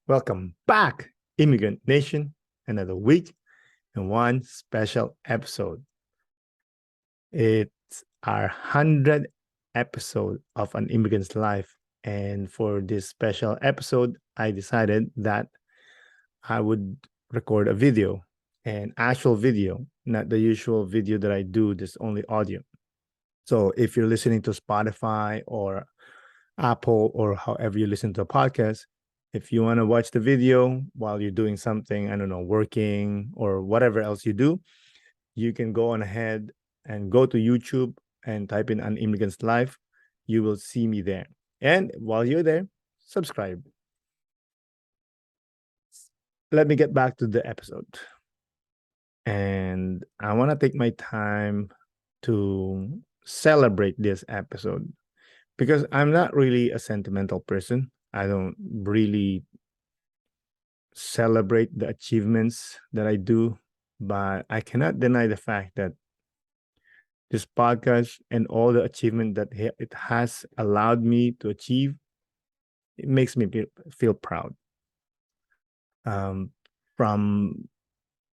Welcome back, Immigrant Nation. Another week and one special episode. It's our 100th episode of An Immigrant's Life. And for this special episode, I decided that I would record a video, an actual video, not the usual video that I do, just only audio. So if you're listening to Spotify or Apple or however you listen to a podcast, if you want to watch the video while you're doing something, I don't know, working or whatever else you do, you can go on ahead and go to YouTube and type in An Immigrant's Life. You will see me there. And while you're there, subscribe. Let me get back to the episode. And I want to take my time to celebrate this episode because I'm not really a sentimental person. I don't really celebrate the achievements that I do, but I cannot deny the fact that this podcast and all the achievement that it has allowed me to achieve, it makes me feel proud. From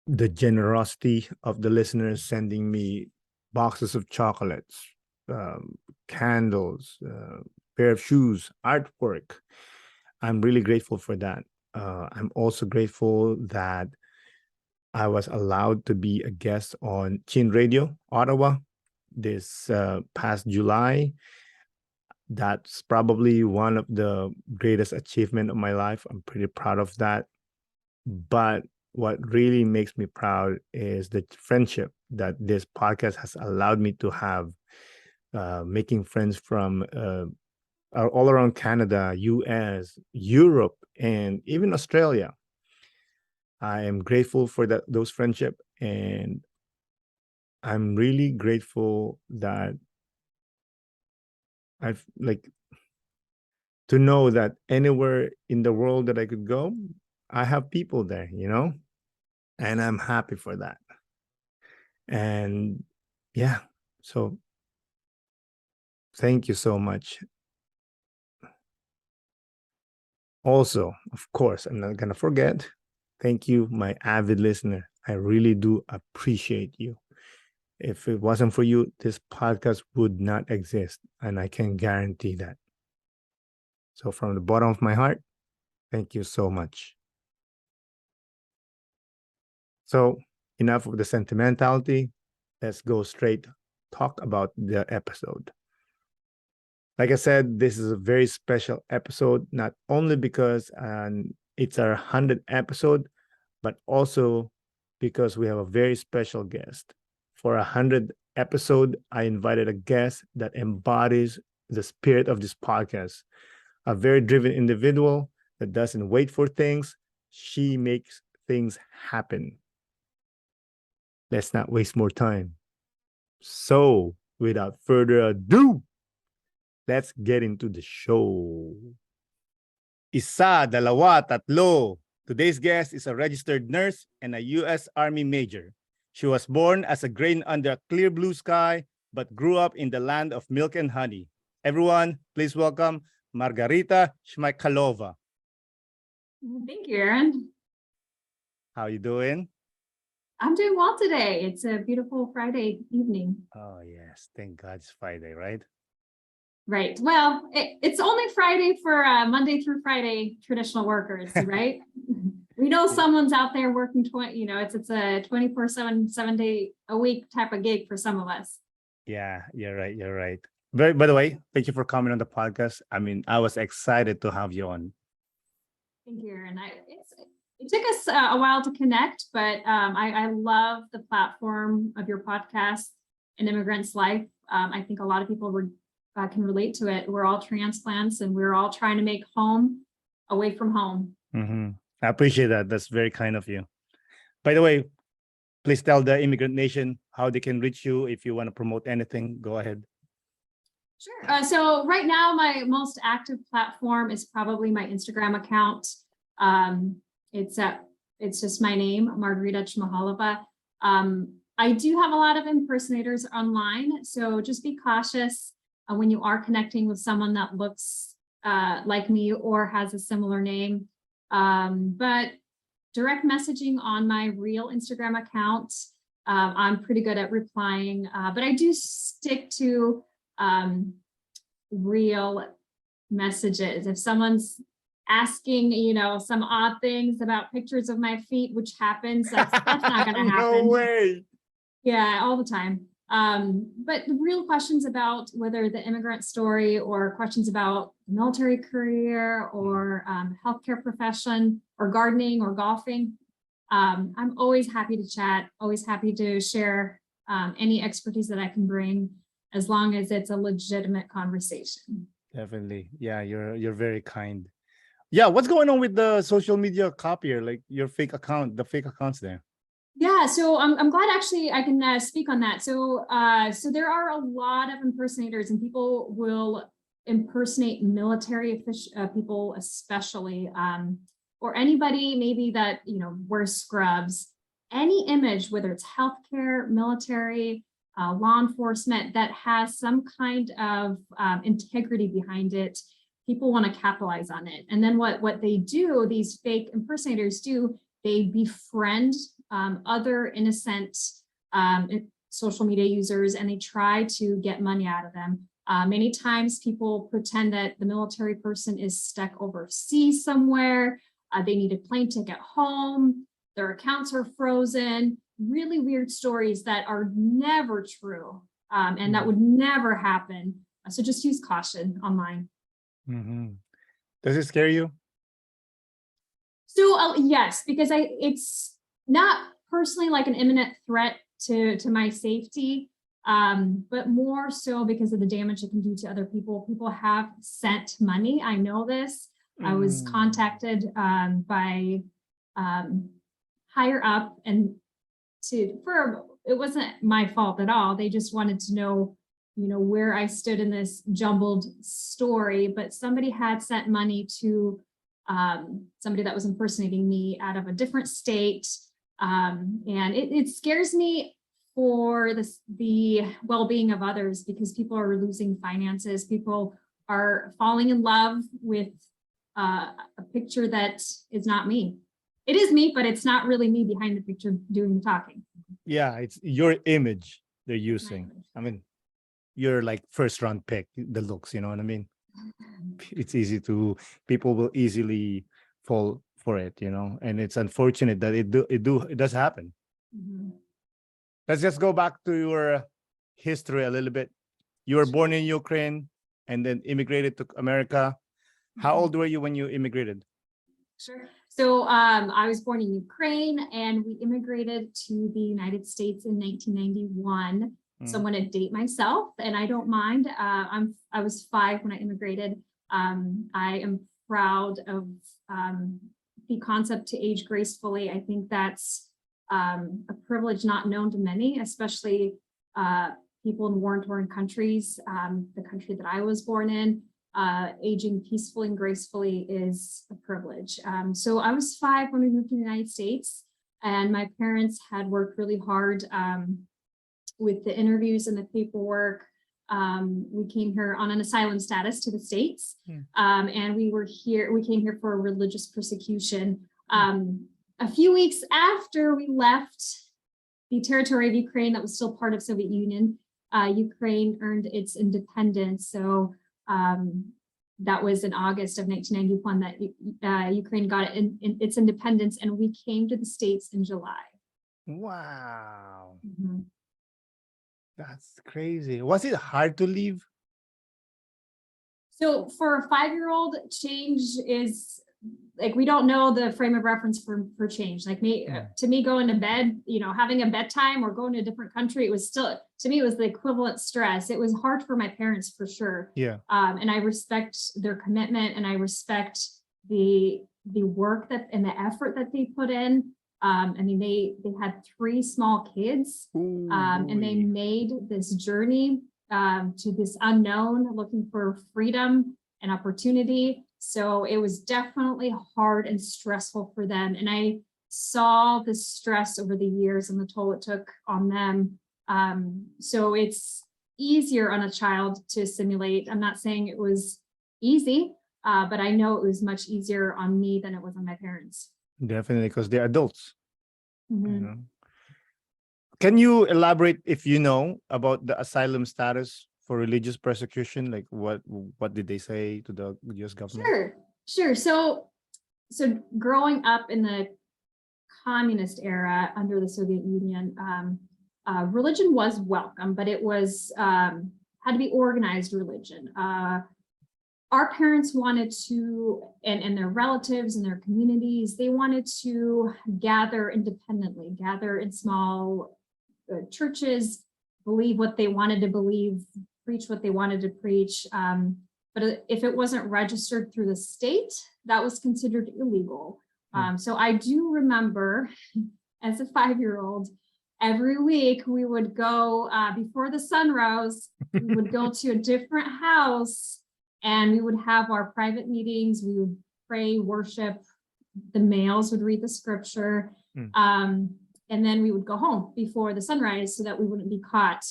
the generosity of the listeners sending me boxes of chocolates, candles, pair of shoes, artwork. I'm really grateful for that. I'm also grateful that I was allowed to be a guest on Chin Radio, Ottawa, this past July. That's probably one of the greatest achievements of my life. I'm pretty proud of that. But what really makes me proud is the friendship that this podcast has allowed me to have, making friends from all around Canada, US, Europe, and even Australia. I am grateful for those friendship, and I'm really grateful that I've to know that anywhere in the world that I could go, I have people there, and I'm happy for that. And yeah, so thank you so much. Also, of course, I'm not going to forget, thank you, my avid listener. I really do appreciate you. If it wasn't for you, this podcast would not exist, and I can guarantee that. So from the bottom of my heart, thank you so much. So enough of the sentimentality. Let's go straight talk about the episode. Like I said, this is a very special episode, not only because it's our 100th episode, but also because we have a very special guest. For a 100th episode, I invited a guest that embodies the spirit of this podcast, a very driven individual that doesn't wait for things. She makes things happen. Let's not waste more time. So, without further ado, let's get into the show. Isa, dalawa, tatlo. Today's guest is a registered nurse and a U.S. Army major. She was born as a grain under a clear blue sky, but grew up in the land of milk and honey. Everyone, please welcome Margarita Chmykhalova. Thank you, Aaron. How you doing? I'm doing well today. It's a beautiful Friday evening. Oh, yes. Thank God it's Friday, right? Right. Well, it's only Friday for Monday through Friday traditional workers, right? We know someone's out there working it's a 24/7, 7 day a week type of gig for some of us. Yeah, you're right. You're right. By the way, thank you for coming on the podcast. I mean, I was excited to have you on. Thank you, Aaron. It took us a while to connect, but I love the platform of your podcast, An Immigrant's Life. I think a lot of people can relate to it. We're all transplants and we're all trying to make home away from home. Mm-hmm. I appreciate that. That's very kind of you. By the way, please tell the Immigrant Nation how they can reach you. If you want to promote anything, go ahead. Sure. So right now, my most active platform is probably my Instagram account. It's just my name, Margarita Chmykhalova. I do have a lot of impersonators online, so just be cautious when you are connecting with someone that looks like me or has a similar name. But direct messaging on my real Instagram account, I'm pretty good at replying, but I do stick to real messages. If someone's asking, some odd things about pictures of my feet, which happens, that's not going to happen. No way. Yeah, all the time. But the real questions about whether the immigrant story or questions about military career or healthcare profession or gardening or golfing, I'm always happy to chat, always happy to share any expertise that I can bring, as long as it's a legitimate conversation. Definitely. Yeah, you're very kind. Yeah, what's going on with the social media copier, like your fake account, the fake accounts there? Yeah, so I'm glad actually I can speak on that. So there are a lot of impersonators, and people will impersonate military people, especially, or anybody maybe that wears scrubs. Any image, whether it's healthcare, military, law enforcement, that has some kind of integrity behind it, people want to capitalize on it. And then what they do, these fake impersonators do, they befriend other innocent social media users, and they try to get money out of them. Many times people pretend that the military person is stuck overseas somewhere. They need a plane ticket home. Their accounts are frozen. Really weird stories that are never true, and that would never happen. So just use caution online. Mm-hmm. Does it scare you? So yes, because it's not personally like an imminent threat to my safety, but more so because of the damage it can do to other people. People have sent money. I know this. I was contacted by higher up, and it wasn't my fault at all. They just wanted to know, where I stood in this jumbled story. But somebody had sent money to somebody that was impersonating me out of a different state. And it scares me for the well-being of others, because people are losing finances. People are falling in love with a picture that is not me. It is me, but it's not really me behind the picture doing the talking. Yeah, it's your image they're using. I mean, you're like first round pick, the looks, you know what I mean? It's people will easily fall for it, and it's unfortunate that it does happen. Mm-hmm. Let's just go back to your history a little bit. You were born in Ukraine and then immigrated to America. How old were you when you immigrated? Sure. So I was born in Ukraine, and we immigrated to the United States in 1991. So I'm going to date myself, and I don't mind. I was 5 when I immigrated. I am proud of the concept to age gracefully. I think that's a privilege not known to many, especially people in war-torn countries. The country that I was born in, aging peacefully and gracefully is a privilege. So I was 5 when we moved to the United States, and my parents had worked really hard with the interviews and the paperwork. We came here on an asylum status to the States, and we came here for religious persecution. A few weeks after we left the territory of Ukraine that was still part of Soviet Union, Ukraine earned its independence. So that was in August of 1991 that Ukraine got its independence, and we came to the States in July. Wow. Mm-hmm. That's crazy. Was it hard to leave? So for a 5-year-old, change is like, we don't know the frame of reference for change. Like to me, going to bed, having a bedtime or going to a different country, it was still, to me, it was the equivalent stress. It was hard for my parents for sure. Yeah. And I respect their commitment, and I respect the work and the effort that they put in. I mean, they had 3 small kids, and they made this journey to this unknown, looking for freedom and opportunity. So it was definitely hard and stressful for them. And I saw the stress over the years and the toll it took on them. So it's easier on a child to assimilate. I'm not saying it was easy, but I know it was much easier on me than it was on my parents. Definitely, because they're adults. Mhm. Can you elaborate, if you know, about the asylum status for religious persecution? Like what did they say to the US government? Sure. So growing up in the communist era under the Soviet Union, religion was welcome, but it was had to be organized religion. Our parents wanted to, and their relatives and their communities, they wanted to gather independently, gather in small churches, believe what they wanted to believe, preach what they wanted to preach. But if it wasn't registered through the state, that was considered illegal. So I do remember as a 5-year-old, every week we would go before the sun rose, we would go to a different house and we would have our private meetings. We would pray, worship. The males would read the scripture. And then we would go home before the sunrise so that we wouldn't be caught.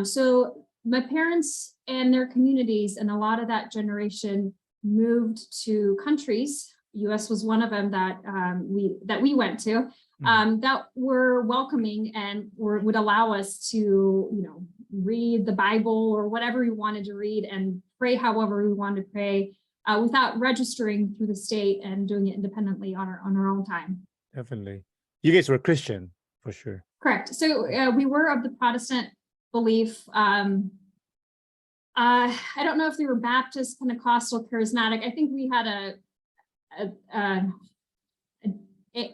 So my parents and their communities and a lot of that generation moved to countries. US was one of them that we went to that were welcoming and would allow us to, read the Bible or whatever we wanted to read and pray however we wanted to pray without registering through the state and doing it independently on our own time. Definitely. You guys were Christian, for sure. Correct. So we were of the Protestant belief. I don't know if they were Baptist, Pentecostal, Charismatic. I think we had a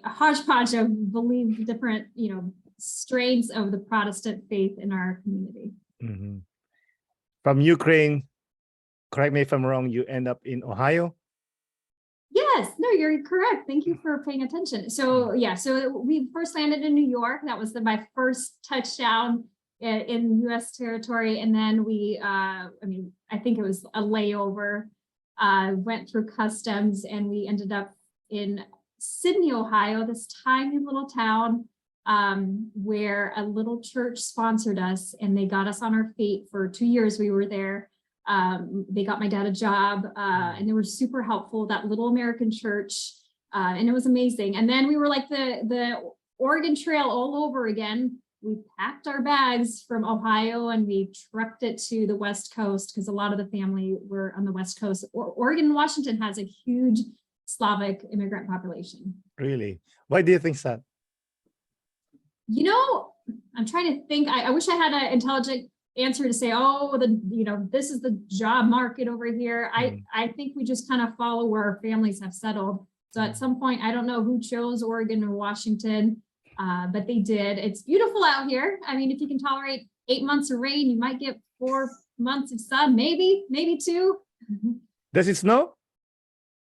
hodgepodge of believed different, strains of the Protestant faith in our community. From Ukraine, correct me if I'm wrong, you end up in Ohio? Yes, no, you're correct. Thank you for paying attention. So so we first landed in New York. That was my first touchdown in US territory. And then we, I think it was a layover, went through customs and we ended up in Sydney, Ohio, this tiny little town where a little church sponsored us and they got us on our feet for 2 years. We were there. They got my dad a job and they were super helpful, that little American church. And it was amazing. And then we were like the Oregon Trail all over again. We packed our bags from Ohio and we trucked it to the West Coast because a lot of the family were on the West Coast. Oregon and Washington has a huge Slavic immigrant population. Really? Why do you think that? I'm trying to think. I wish I had an intelligent answer to say, this is the job market over here. I think we just kind of follow where our families have settled. So at some point, I don't know who chose Oregon or Washington, but they did. It's beautiful out here. I mean, if you can tolerate 8 months of rain, you might get 4 months of sun, maybe 2. Does it snow?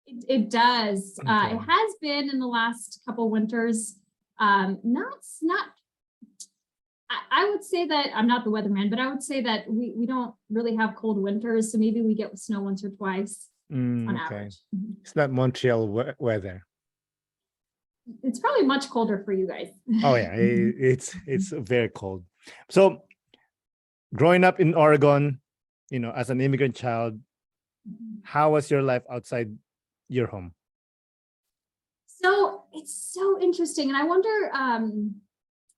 It does. Okay. It has been in the last couple winters. Not. I would say that I'm not the weatherman, but I would say that we don't really have cold winters. So maybe we get snow once or twice on average. It's not Montreal weather. It's probably much colder for you guys. Oh yeah, it's very cold. So growing up in Oregon, as an immigrant child, how was your life outside your home? So it's so interesting. And I wonder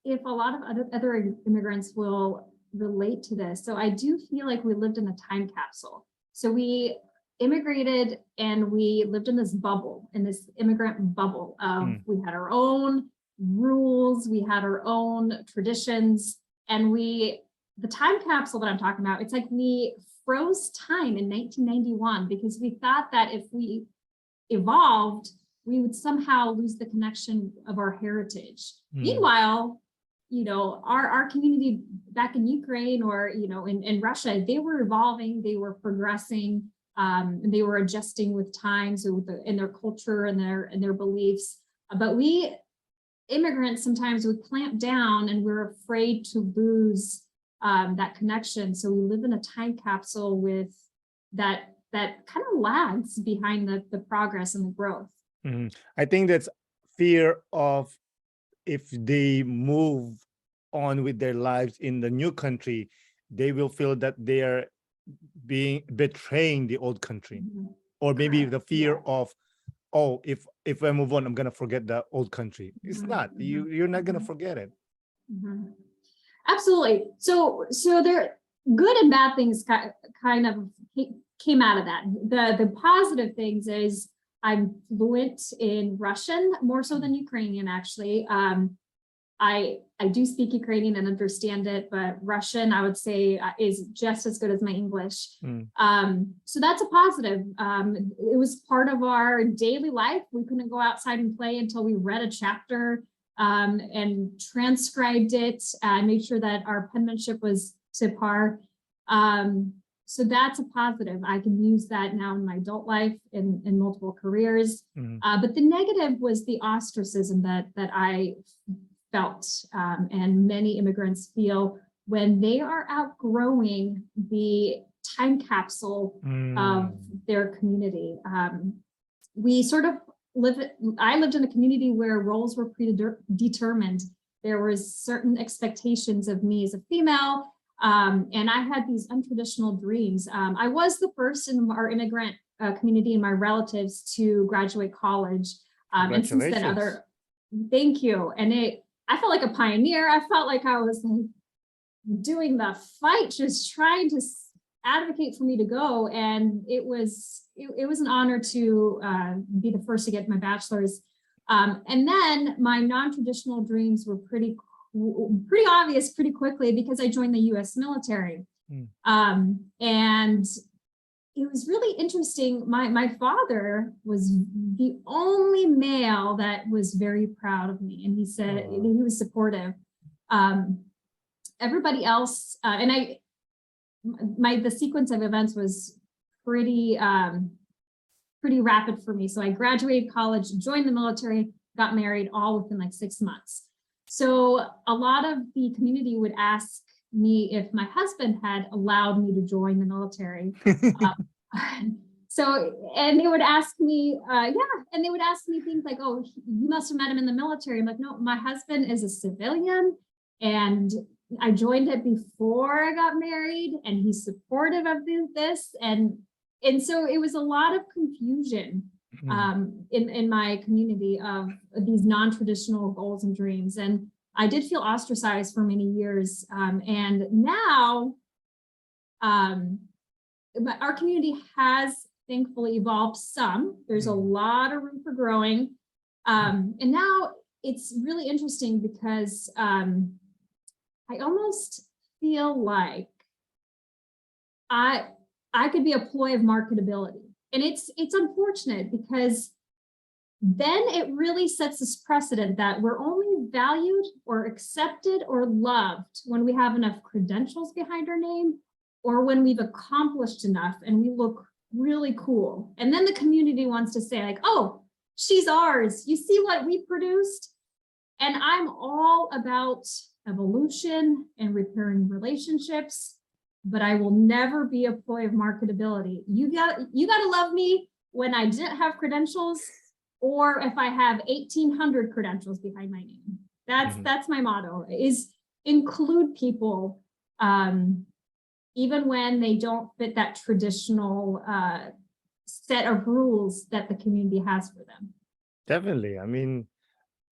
if a lot of other immigrants will relate to this. So I do feel like we lived in a time capsule. So we immigrated and we lived in this bubble, in this immigrant bubble of we had our own rules, we had our own traditions, and the time capsule that I'm talking about, it's like we froze time in 1991 because we thought that if we evolved, we would somehow lose the connection of our heritage. Meanwhile, our community back in Ukraine or, in Russia, they were evolving, they were progressing, and they were adjusting with times in their culture and their beliefs. But we immigrants sometimes would clamp down and we're afraid to lose that connection. So we live in a time capsule with that kind of lags behind the progress and the growth. I think that's fear of if they move on with their lives in the new country, they will feel that they are betraying the old country. or maybe Correct. the fear of, oh, if I move on, I'm gonna forget the old country. It's Mhm, not. mhm, You're not gonna mhm, forget it. mhm. Absolutely. So there good and bad things kind of came out of that. The positive things is I'm fluent in Russian more so than Ukrainian, actually. I do speak Ukrainian and understand it, but Russian, I would say, is just as good as my English. Mm. So that's a positive. It was part of our daily life. We couldn't go outside and play until we read a chapter and transcribed it and made sure that our penmanship was to par. So that's a positive. I can use that now in my adult life in multiple careers. Mm. But the negative was the ostracism that I felt, and many immigrants feel when they are outgrowing the time capsule of their community. We sort of I lived in a community where roles were predetermined. There was certain expectations of me as a female, and I had these untraditional dreams. I was the first in our immigrant community and my relatives to graduate college. And since then, thank you. And I felt like a pioneer. I felt like I was doing the fight, just trying to advocate for me to go. And it was an honor to be the first to get my bachelor's. And then my non-traditional dreams were pretty obvious pretty quickly because I joined the US military. And it was really interesting. My father was the only male that was very proud of me, and he said he was supportive. Everybody else, and the sequence of events was pretty rapid for me. So I graduated college, joined the military, got married, all within like 6 months. So a lot of the community would ask me if my husband had allowed me to join the military. And they would ask me, and they would ask me things like, oh, you must have met him in the military. I'm like, no, my husband is a civilian, and I joined it before I got married, and he's supportive of this. And so it was a lot of confusion in my community of these non-traditional goals and dreams. And I did feel ostracized for many years. And now our community has thankfully evolved some. There's a lot of room for growing. And now it's really interesting because I almost feel like I could be a ploy of marketability. And it's unfortunate because then it really sets this precedent that we're only valued or accepted or loved when we have enough credentials behind our name, or when we've accomplished enough and we look really cool. And then the community wants to say like, oh, she's ours. You see what we produced? And I'm all about evolution and repairing relationships, but I will never be a ploy of marketability. You got to love me when I didn't have credentials, or if I have 1,800 credentials behind my name. That's my motto, is include people, even when they don't fit that traditional set of rules that the community has for them. Definitely. I mean,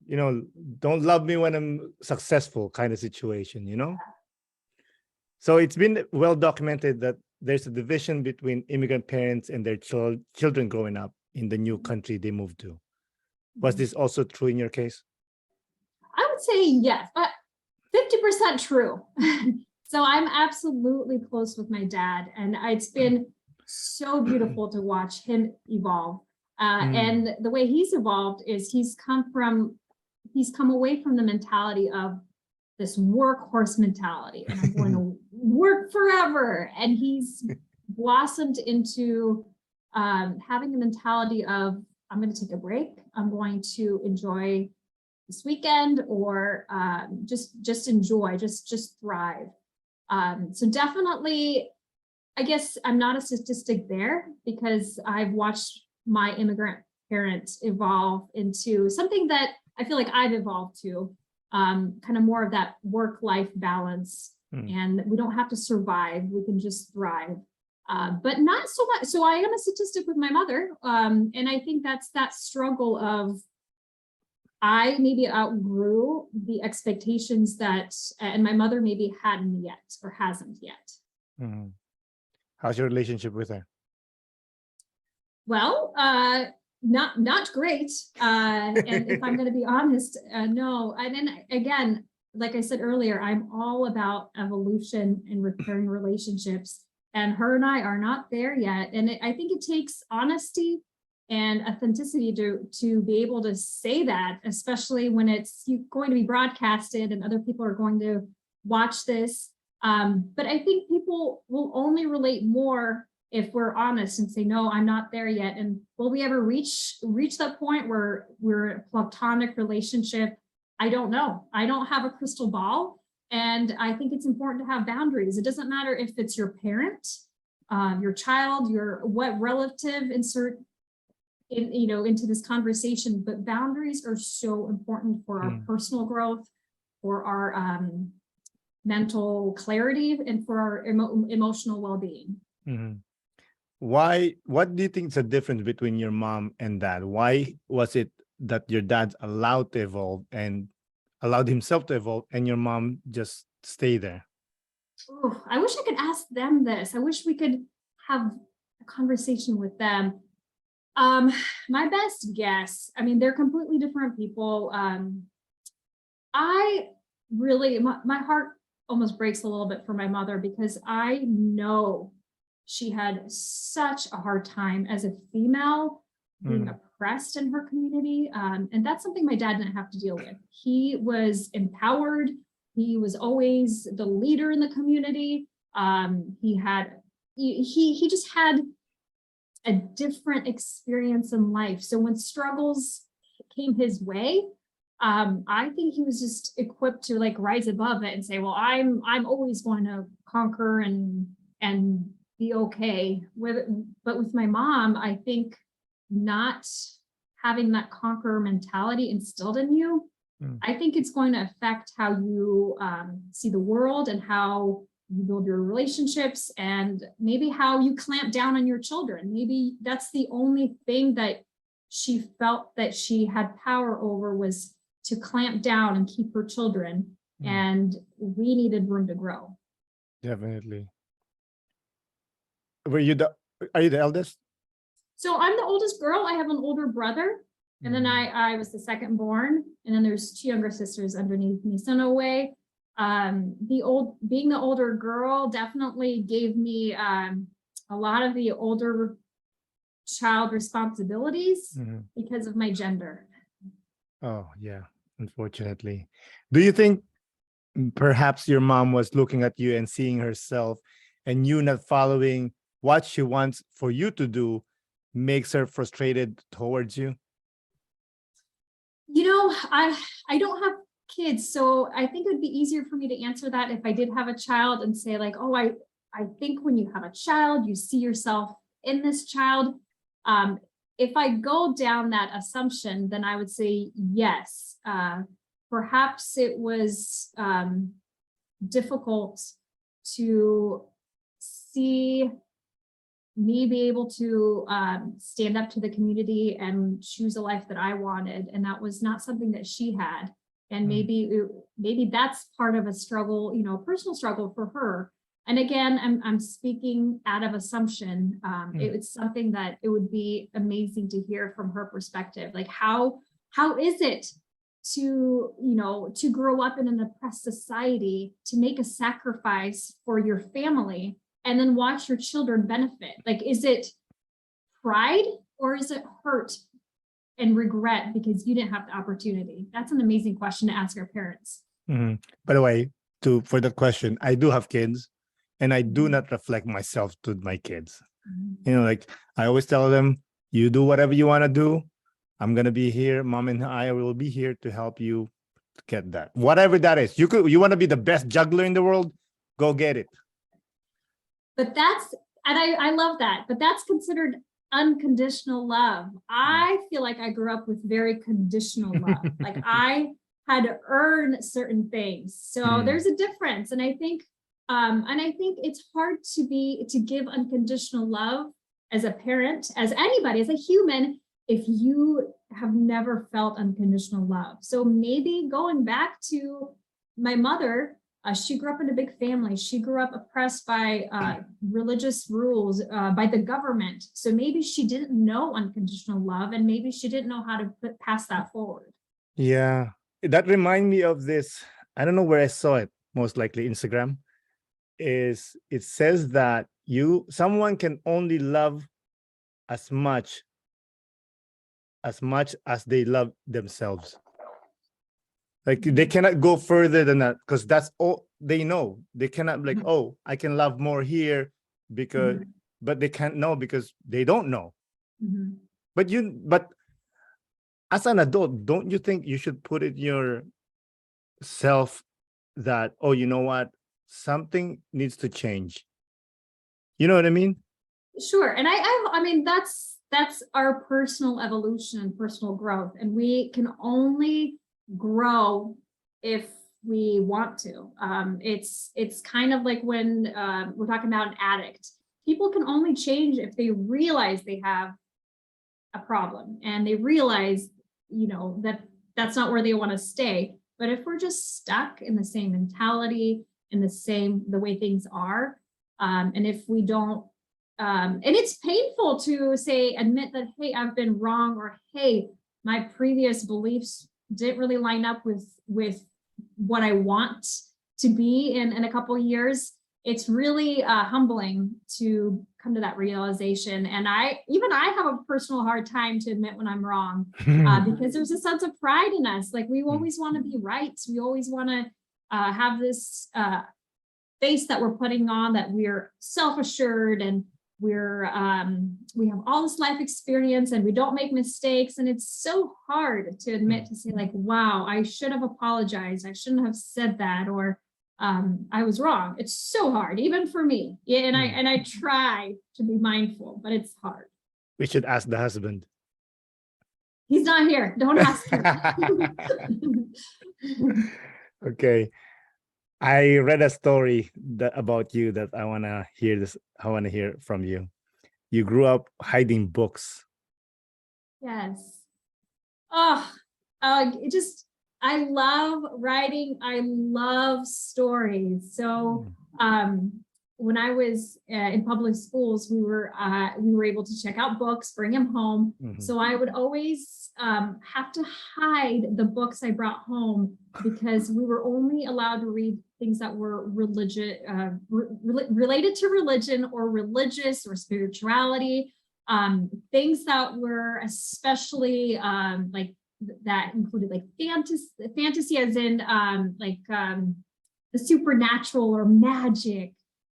don't love me when I'm successful kind of situation. So it's been well documented that there's a division between immigrant parents and their children growing up in the new country they moved to. Was this also true in your case? I would say yes, but 50% true. So I'm absolutely close with my dad, and it's been so beautiful to watch him evolve. And the way he's evolved is he's come away from the mentality of this workhorse mentality, and I'm going to work forever. And he's blossomed into having the mentality of, I'm going to take a break. I'm going to enjoy this weekend, or just enjoy, just thrive. So definitely, I guess I'm not a statistic there, because I've watched my immigrant parents evolve into something that I feel like I've evolved to, kind of more of that work-life balance. And we don't have to survive, we can just thrive. but not so much. So I am a statistic with my mother. And I think that's that struggle of, I maybe outgrew the expectations that, and my mother maybe hadn't yet or hasn't yet. Mhm. How's your relationship with her? Well, not great. And if I'm going to be honest, no. And then again, like I said earlier, I'm all about evolution and repairing relationships. And her and I are not there yet. And I think it takes honesty and authenticity to be able to say that, especially when it's going to be broadcasted and other people are going to watch this. But I think people will only relate more if we're honest and say, no, I'm not there yet. And will we ever reach that point where we're a platonic relationship? I don't know. I don't have a crystal ball. And I think it's important to have boundaries. It doesn't matter if it's your parent, your child, what relative, insert into this conversation, but boundaries are so important for our personal growth, for our mental clarity, and for our emotional well-being. Mhm. What do you think is the difference between your mom and dad? Why was it that your dad allowed himself to evolve and your mom just stay there? Ooh, I wish I could ask them this. I wish we could have a conversation with them. My best guess, I mean, they're completely different people. I really, my heart almost breaks a little bit for my mother, because I know she had such a hard time as a female being oppressed in her community. And that's something my dad didn't have to deal with. He was empowered. He was always the leader in the community. He just had a different experience in life. So when struggles came his way, I think he was just equipped to like rise above it and say, well, I'm always going to conquer and be okay with it. But with my mom, I think not having that conqueror mentality instilled in you, I think it's going to affect how you see the world and how you build your relationships, and maybe how you clamp down on your children. Maybe that's the only thing that she felt that she had power over, was to clamp down and keep her children. And we needed room to grow. Definitely. Are you the eldest? So I'm the oldest girl. I have an older brother, and then I was the second born, and then there's two younger sisters underneath me. So in a way, being the older girl definitely gave me a lot of the older child responsibilities because of my gender. Oh, yeah, unfortunately. Do you think perhaps your mom was looking at you and seeing herself, and you not following what she wants for you to do makes her frustrated towards you? I don't have kids, so I think it would be easier for me to answer that if I did have a child and say like, oh, I think when you have a child, you see yourself in this child. If I go down that assumption, then I would say yes. Perhaps it was difficult to see me be able to stand up to the community and choose a life that I wanted. And that was not something that she had. And maybe that's part of a struggle, personal struggle for her. And again, I'm speaking out of assumption. It's something that it would be amazing to hear from her perspective. Like how is it to grow up in an oppressed society, to make a sacrifice for your family, and then watch your children benefit? Like, is it pride or is it hurt and regret because you didn't have the opportunity? That's an amazing question to ask our parents. By the way, for the question, I do have kids, and I do not reflect myself to my kids. Like I always tell them, you do whatever you want to do. I'm going to be here. Mom and I will be here to help you get that. Whatever that is. You want to be the best juggler in the world? Go get it. But I love that, but that's considered unconditional love. I feel like I grew up with very conditional love. Like I had to earn certain things. So there's a difference. And I think And I think it's hard to give unconditional love as a parent, as anybody, as a human, if you have never felt unconditional love. So maybe going back to my mother, she grew up in a big family. She grew up oppressed by religious rules, by the government. So maybe she didn't know unconditional love, and maybe she didn't know how to pass that forward. Yeah, that remind me of this. I don't know where I saw it, most likely Instagram. It says that someone can only love as much as they love themselves. Like they cannot go further than that, because that's all they know. They cannot like, oh, I can love more here because, but they can't know because they don't know. But as an adult, don't you think you should put it yourself that, oh, you know what, something needs to change? You know what I mean? Sure. And I mean, that's our personal evolution and personal growth. And we can only grow if we want to. It's kind of like when we're talking about an addict. People can only change if they realize they have a problem and they realize, that that's not where they want to stay. But if we're just stuck in the same mentality, in the way things are, and if we don't, and it's painful to admit that, hey, I've been wrong, or hey, my previous beliefs didn't really line up with what I want to be in a couple of years. It's really humbling to come to that realization. And I have a personal hard time to admit when I'm wrong, because there's a sense of pride in us. Like we always want to be right. We always want to have this face that we're putting on, that we're self-assured and we have all this life experience and we don't make mistakes. And it's so hard to admit, to say like, wow, I should have apologized. I shouldn't have said that, or I was wrong. It's so hard, even for me. Yeah, and I try to be mindful, but it's hard. We should ask the husband. He's not here. Don't ask him. Okay. I read a story about you that I want to hear this. I want to hear from you. You grew up hiding books. Yes. Oh, I love writing. I love stories. So when I was in public schools, we were able to check out books, bring them home. So I would always have to hide the books I brought home, because we were only allowed to read things that were related to religion or religious or spirituality, things that were especially like that included like fantasy as in the supernatural or magic.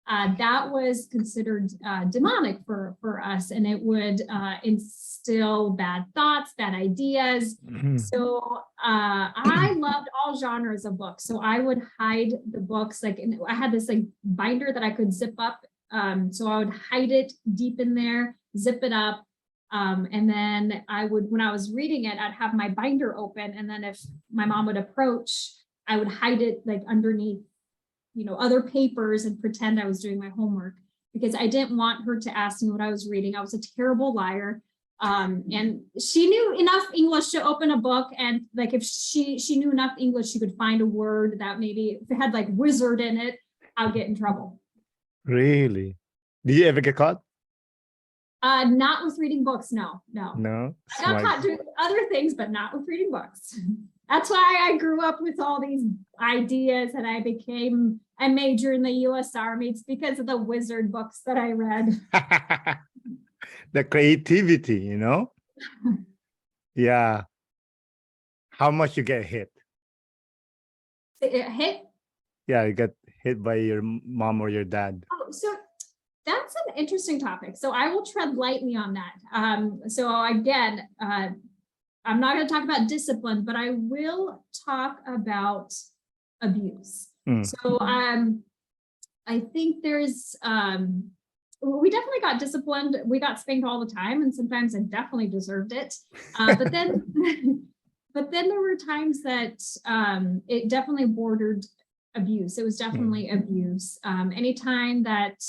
That was considered demonic for us, and it would instill bad thoughts, bad ideas. So I loved all genres of books. So I would hide the books, like I had this like binder that I could zip up. So I would hide it deep in there, zip it up. And then when I was reading it, I'd have my binder open. And then if my mom would approach, I would hide it like underneath, other papers, and pretend I was doing my homework, because I didn't want her to ask me what I was reading. I was a terrible liar. And she knew enough English to open a book. And like, if she knew enough English, she could find a word that maybe if it had like wizard in it, I'll get in trouble. Really? Did you ever get caught? Not with reading books. No. No. I got caught doing other things, but not with reading books. That's why I grew up with all these ideas, and I became a major in the U.S. Army. It's because of the wizard books that I read. The creativity, Yeah. How much you get hit? Hit? Yeah, you get hit by your mom or your dad. Oh, so that's an interesting topic. So I will tread lightly on that. So again, I'm not going to talk about discipline, but I will talk about abuse. So I think there's, we definitely got disciplined. We got spanked all the time, and sometimes I definitely deserved it. But then there were times that it definitely bordered abuse. It was definitely abuse. Anytime that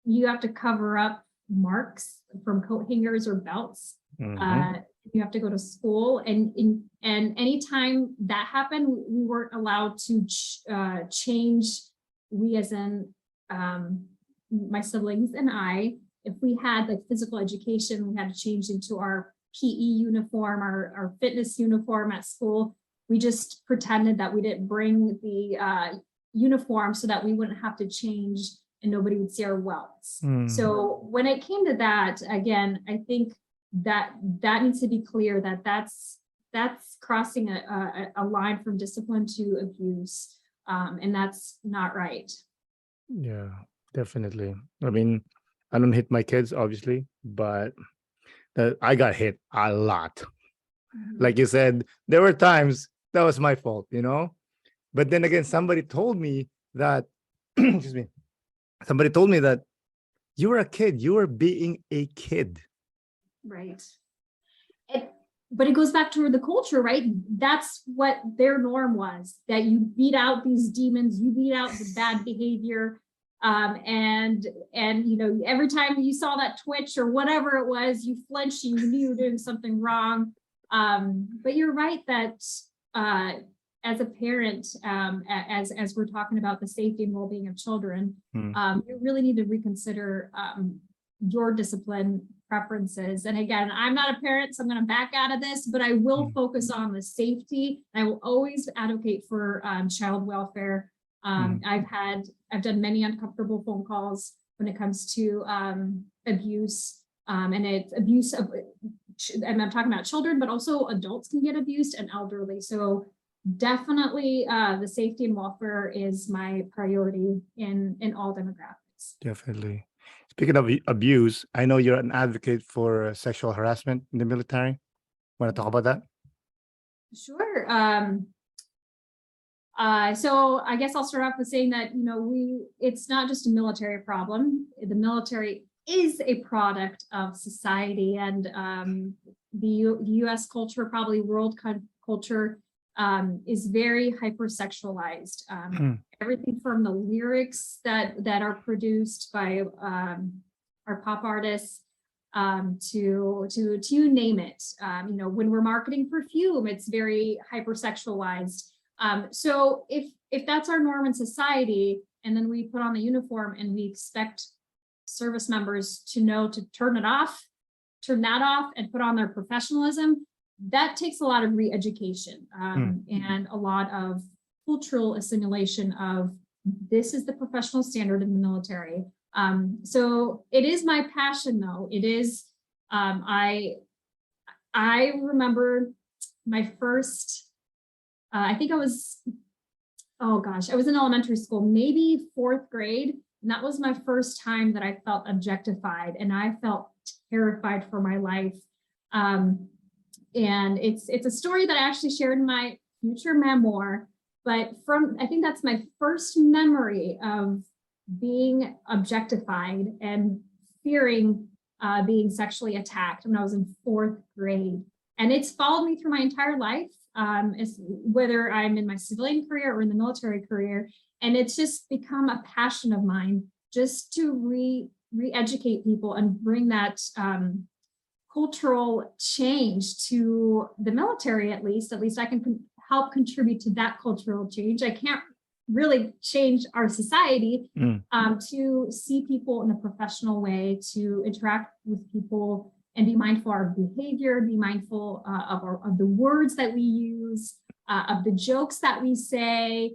you have to cover up marks from coat hangers or belts, you have to go to school, and anytime that happened, we weren't allowed to change. We, as in my siblings and I, if we had like physical education, we had to change into our PE uniform, our fitness uniform at school. We just pretended that we didn't bring the uniform so that we wouldn't have to change and nobody would see our welts. So when it came to that, again, I think that needs to be clear, that that's crossing a line from discipline to abuse, and that's not right. Yeah, definitely. I mean, I don't hit my kids, obviously, but I got hit a lot. Like you said, there were times that was my fault, But then again, somebody told me that, excuse me, somebody told me that you were a kid, you were being a kid. Right. But it goes back to the culture, right? That's what their norm was, that you beat out these demons, you beat out the bad behavior. And every time you saw that twitch or whatever it was, you flinched and you knew you were doing something wrong. But you're right that as a parent, as we're talking about the safety and well-being of children, you really need to reconsider your discipline preferences. And again, I'm not a parent, so I'm going to back out of this, but I will focus on the safety. I will always advocate for child welfare. I've done many uncomfortable phone calls when it comes to abuse, and it's abuse of, and I'm talking about children, but also adults can get abused, and elderly. So definitely the safety and welfare is my priority in all demographics. Definitely. Speaking of abuse, I know you're an advocate for sexual harassment in the military. Want to talk about that? Sure. So I guess I'll start off with saying that, it's not just a military problem. The military is a product of society, and the U.S. culture, probably world culture, is very hypersexualized. Everything from the lyrics that are produced by our pop artists, to you name it. When we're marketing perfume, it's very hypersexualized. So if that's our norm in society, and then we put on the uniform and we expect service members to know to turn that off, and put on their professionalism, that takes a lot of re-education and a lot of cultural assimilation of this is the professional standard in the military. So it is my passion, though. It is, I remember my first, I think I was in elementary school, maybe 4th grade. And that was my first time that I felt objectified, and I felt terrified for my life. And it's a story that I actually shared in my future memoir, but I think that's my first memory of being objectified and fearing being sexually attacked when I was in 4th grade. And it's followed me through my entire life, whether I'm in my civilian career or in the military career. And it's just become a passion of mine, just to re-educate people and bring that cultural change to the military. At least I can help contribute to that cultural change. I can't really change our society, to see people in a professional way, to interact with people and be mindful of our behavior, be mindful of the words that we use, of the jokes that we say,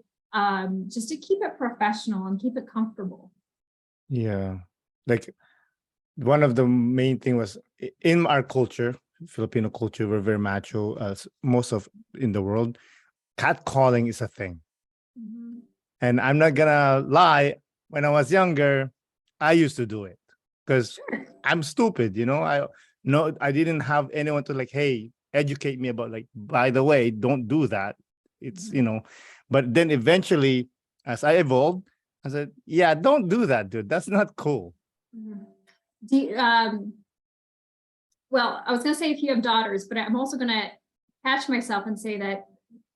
just to keep it professional and keep it comfortable. Yeah. Like, one of the main thing was in our culture, Filipino culture, we're very macho, as most of in the world. Catcalling is a thing. And I'm not gonna lie, when I was younger, I used to do it because I'm stupid, I didn't have anyone to hey, educate me about by the way, don't do that. It's, but then eventually, as I evolved, I said, yeah, don't do that, dude. That's not cool. Well, I was going to say if you have daughters, but I'm also going to catch myself and say that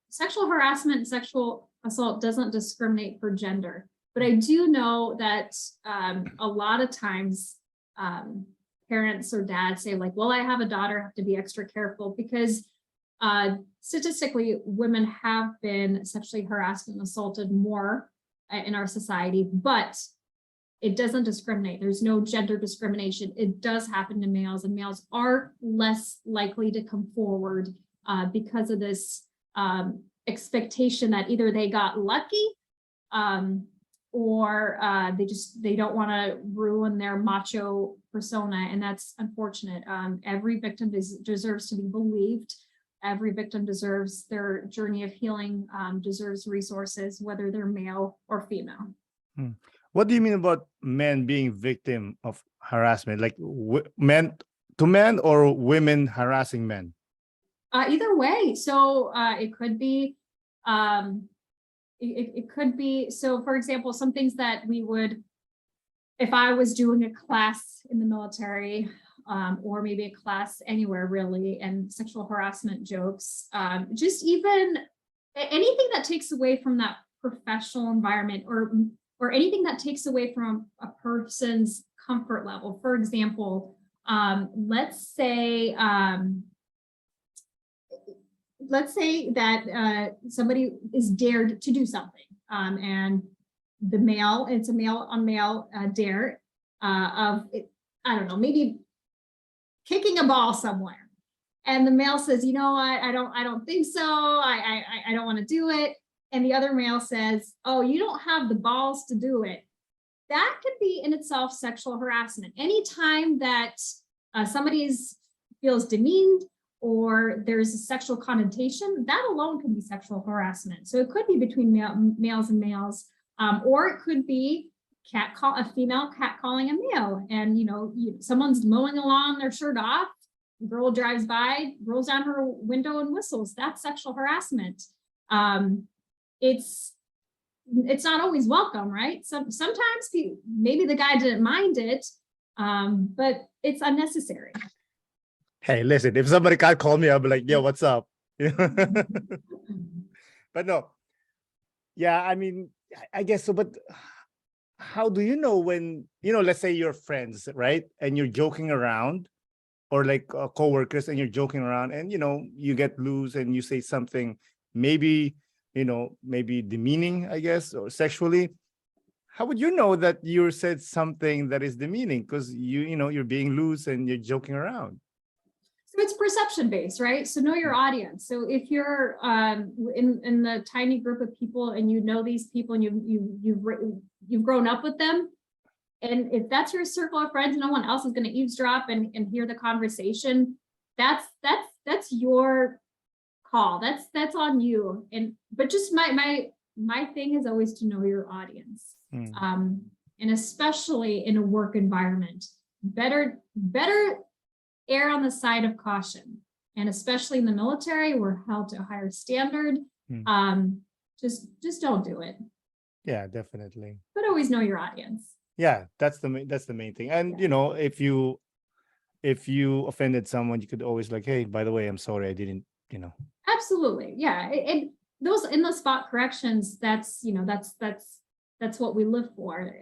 sexual harassment and sexual assault doesn't discriminate for gender. But I do know that a lot of times parents or dads say like, well, I have a daughter, I have to be extra careful because statistically, women have been sexually harassed and assaulted more in our society, but it doesn't discriminate. There's no gender discrimination. It does happen to males, and males are less likely to come forward because of this expectation that either they got lucky or they don't want to ruin their macho persona, and that's unfortunate. Every victim deserves to be believed. Every victim deserves their journey of healing, deserves resources, whether they're male or female. What do you mean about men being victim of harassment? Like men to men or women harassing men? Either way. So it could be, it could be. So for example, some things that we would, if I was doing a class in the military, or maybe a class anywhere really, and sexual harassment jokes, just even anything that takes away from that professional environment or anything that takes away from a person's comfort level. For example, let's say that somebody is dared to do something, and it's a male on male dare of, I don't know, maybe kicking a ball somewhere, and the male says, you know what, I don't think so, I don't want to do it, and the other male says, oh, you don't have the balls to do it. That could be in itself sexual harassment. Anytime that somebody feels demeaned or there's a sexual connotation, that alone can be sexual harassment. So it could be between males and males, or it could be a female catcalling a male, and someone's mowing along, their shirt off, the girl drives by, rolls down her window and whistles. That's sexual harassment. It's not always welcome, right? Sometimes maybe the guy didn't mind it, but it's unnecessary. Hey, listen, if somebody can't call me, I'll be like, yo, what's up? But no, yeah, I mean, I guess so. But how do you know when, let's say you're friends, right? And you're joking around, or like coworkers, and you're joking around, and, you get loose and you say something, maybe demeaning, I guess, or sexually. How would you know that you said something that is demeaning? Because you're being loose and you're joking around. So it's perception based, right? So know your audience. So if you're in the tiny group of people and you know these people and you've grown up with them, and if that's your circle of friends, no one else is going to eavesdrop and hear the conversation. That's your call. That's on you. But just my thing is always to know your audience, and especially in a work environment, better err on the side of caution, and especially in the military, we're held to a higher standard. Just don't do it. Yeah, definitely. But always know your audience. Yeah, that's the main thing. And if you offended someone, you could always like, hey, by the way, I'm sorry, I didn't. Absolutely, yeah. And those in the spot corrections, that's what we live for.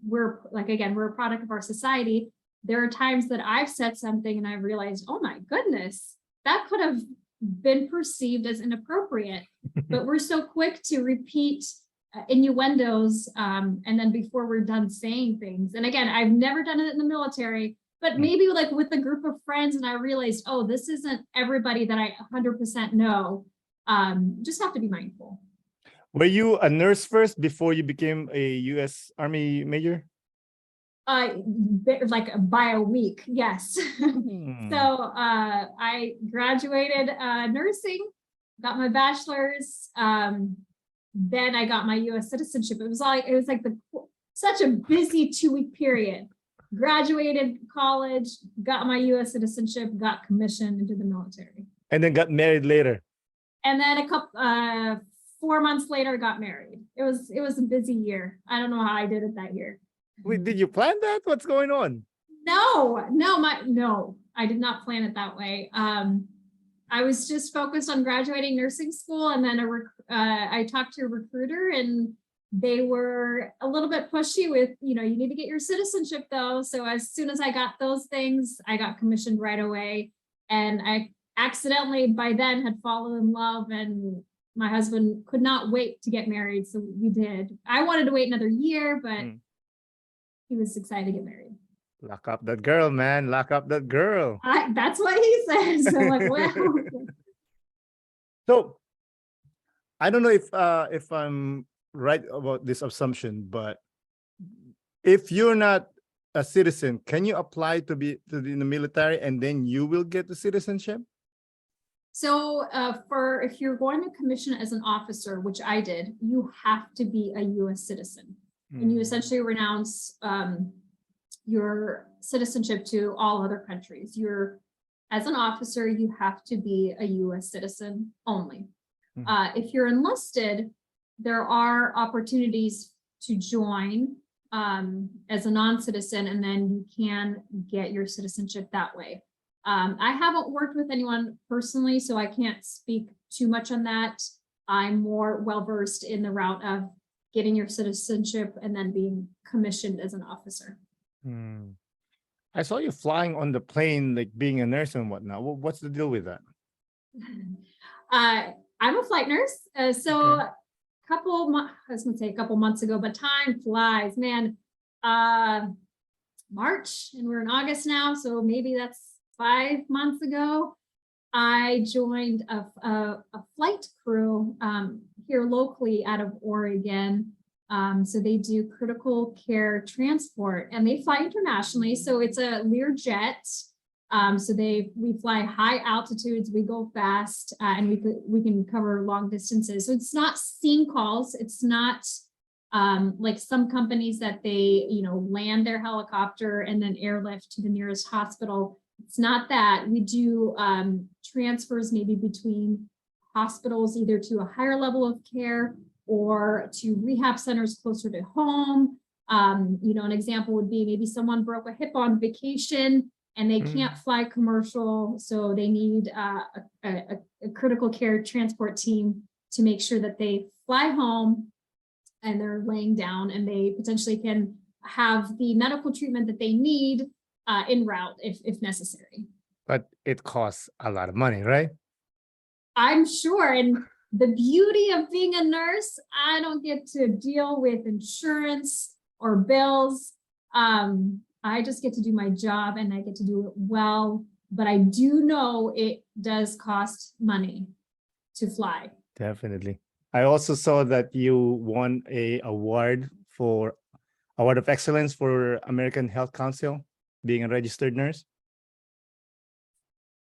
We're a product of our society. There are times that I've said something and I've realized, oh my goodness, that could have been perceived as inappropriate. But we're so quick to repeat innuendos, and then before we're done saying things. And again, I've never done it in the military, but maybe like with a group of friends, and I realized, oh, this isn't everybody that I 100% know. Just have to be mindful. Were you a nurse first before you became a U.S. Army major? Like by a week, yes. So I graduated nursing, got my bachelor's, then I got my U.S. citizenship. It was like such a busy 2-week period. Graduated college, got my U.S. citizenship, got commissioned into the military, and then got married later. And then 4 months later, got married. It was a busy year. I don't know how I did it that year. Wait, did you plan that? What's going on? No, I did not plan it that way. I was just focused on graduating nursing school, and then I talked to a recruiter, and they were a little bit pushy with, you need to get your citizenship though. So as soon as I got those things, I got commissioned right away. And I accidentally by then had fallen in love, and my husband could not wait to get married. So we did. I wanted to wait another year, but he was excited to get married. Lock up that girl, man. Lock up that girl. That's what he says. So I'm like, well. So I don't know if I'm right about this assumption, but if you're not a citizen, can you apply to be in the military and then you will get the citizenship? So if you're going to commission as an officer, which I did, you have to be a U.S. citizen, and you essentially renounce your citizenship to all other countries. As an officer, you have to be a U.S. citizen only. If you're enlisted, there are opportunities to join as a non-citizen, and then you can get your citizenship that way. I haven't worked with anyone personally, so I can't speak too much on that. I'm more well-versed in the route of getting your citizenship and then being commissioned as an officer. I saw you flying on the plane, like being a nurse and whatnot. What's the deal with that? I'm a flight nurse. So okay. I was gonna say a couple months ago, but time flies, man. March, and we're in August now, so maybe that's 5 months ago. I joined a flight crew here locally out of Oregon. So they do critical care transport, and they fly internationally. So it's a Learjet. So we fly high altitudes, we go fast, and we can cover long distances. So it's not scene calls. It's not like some companies that they land their helicopter and then airlift to the nearest hospital. It's not that. We do transfers maybe between hospitals, either to a higher level of care or to rehab centers closer to home. An example would be maybe someone broke a hip on vacation and they can't fly commercial, so they need a critical care transport team to make sure that they fly home and they're laying down, and they potentially can have the medical treatment that they need en route if necessary. But it costs a lot of money, right? I'm sure. And the beauty of being a nurse, I don't get to deal with insurance or bills. I just get to do my job, and I get to do it well. But I do know it does cost money to fly. Definitely. I also saw that you won a award of excellence for American Health Council, being a registered nurse.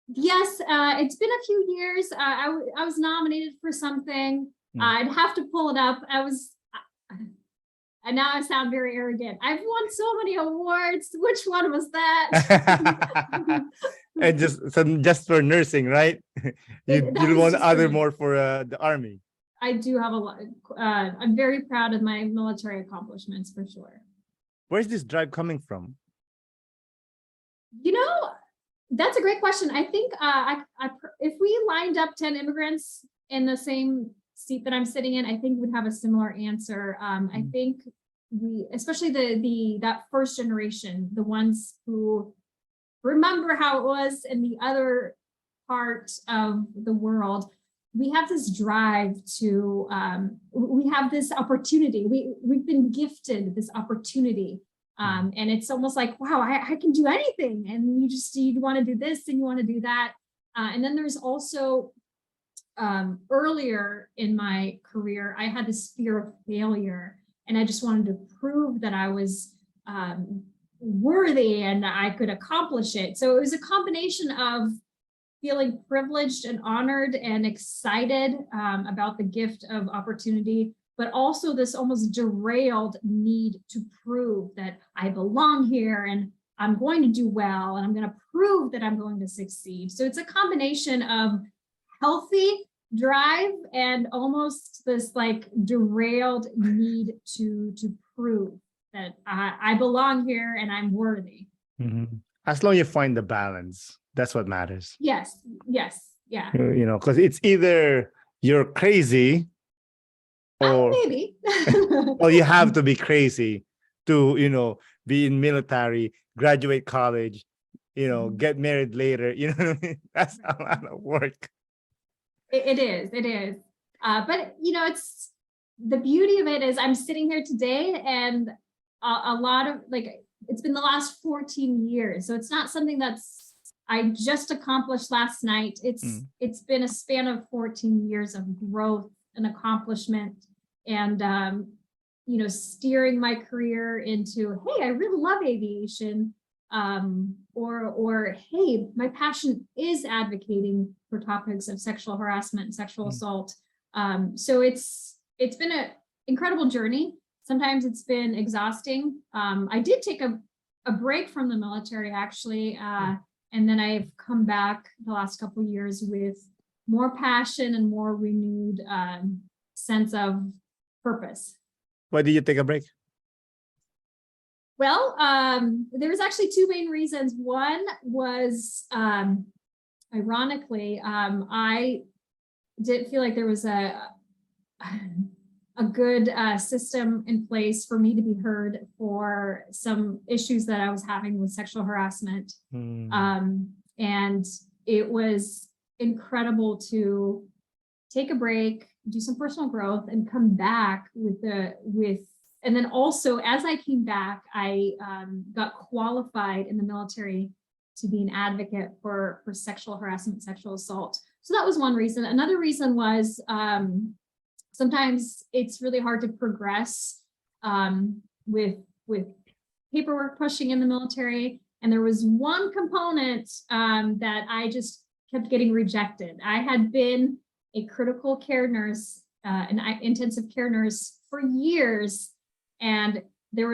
Yes, it's been a few years. I was nominated for something. I'd have to pull it up. And now I sound very arrogant. I've won so many awards. Which one was that? And just for nursing, right? You won other more for the Army. I do have a lot. I'm very proud of my military accomplishments, for sure. Where's this drive coming from? That's a great question. I think if we lined up 10 immigrants in the same seat that I'm sitting in, I think we'd have a similar answer. I think especially that first generation, the ones who remember how it was in the other part of the world, we have this drive to, we have this opportunity. We've been gifted this opportunity. And it's almost like, wow, I can do anything. And you want to do this and you want to do that. And then there's also, earlier in my career, I had this fear of failure, and I just wanted to prove that I was worthy and I could accomplish it. So it was a combination of feeling privileged and honored and excited about the gift of opportunity, but also this almost derailed need to prove that I belong here and I'm going to do well and I'm going to prove that I'm going to succeed. So it's a combination of healthy drive and almost this like derailed need to prove that I belong here and I'm worthy. As long as you find the balance, that's what matters. Yes. Yeah. Because it's either you're crazy or Maybe. well, you have to be crazy to, be in military, graduate college, get married later. You know what I mean? That's a lot of work. It is. But it's the beauty of it is I'm sitting here today and a lot of it's been the last 14 years. So it's not something that's I just accomplished last night. It's been a span of 14 years of growth and accomplishment and steering my career into, hey, I really love aviation. Or hey, my passion is advocating for topics of sexual harassment and sexual assault. So it's been an incredible journey. Sometimes it's been exhausting. I did take a break from the military actually, and then I've come back the last couple of years with more passion and more renewed sense of purpose. Why did you take a break? Well, there was actually two main reasons. One was, ironically, I didn't feel like there was a good system in place for me to be heard for some issues that I was having with sexual harassment. And it was incredible to take a break, do some personal growth, and come back and then also, as I came back, I got qualified in the military to be an advocate for sexual harassment, sexual assault. So that was one reason. Another reason was sometimes it's really hard to progress with paperwork pushing in the military. And there was one component that I just kept getting rejected. I had been a critical care nurse, an intensive care nurse for years. And I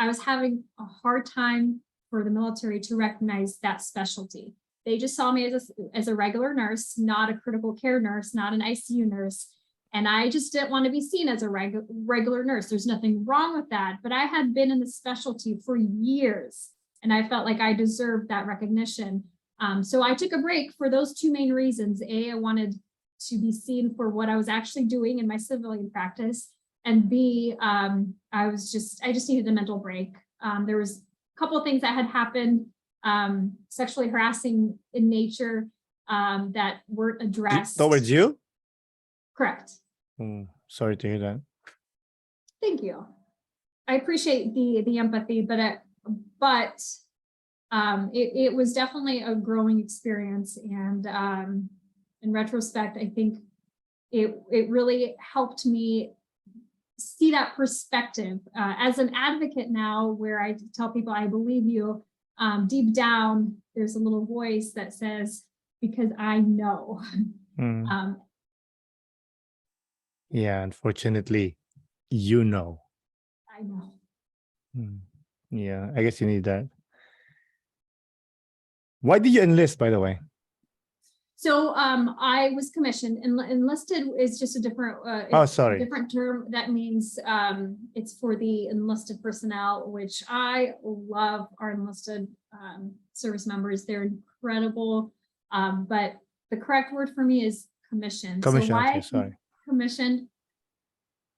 was having a hard time for the military to recognize that specialty. They just saw me as a regular nurse, not a critical care nurse, not an ICU nurse. And I just didn't want to be seen as a regular nurse. There's nothing wrong with that. But I had been in the specialty for years, and I felt like I deserved that recognition. So I took a break for those two main reasons. A, I wanted to be seen for what I was actually doing in my civilian practice. And B, I just needed a mental break. There was a couple of things that had happened, sexually harassing in nature, that weren't addressed. Towards you? Correct. Sorry to hear that. Thank you. I appreciate the empathy, but it was definitely a growing experience. And in retrospect, I think it really helped me see that perspective as an advocate now, where I tell people I believe you. Deep down, there's a little voice that says, because I know. Yeah, unfortunately, I know. Yeah, I guess you need that. Why did you enlist, by the way? So I was commissioned. Enlisted is just a different different term. That means it's for the enlisted personnel, which I love our enlisted service members. They're incredible. But the correct word for me is commissioned. Commissioned, so why sorry. Commissioned?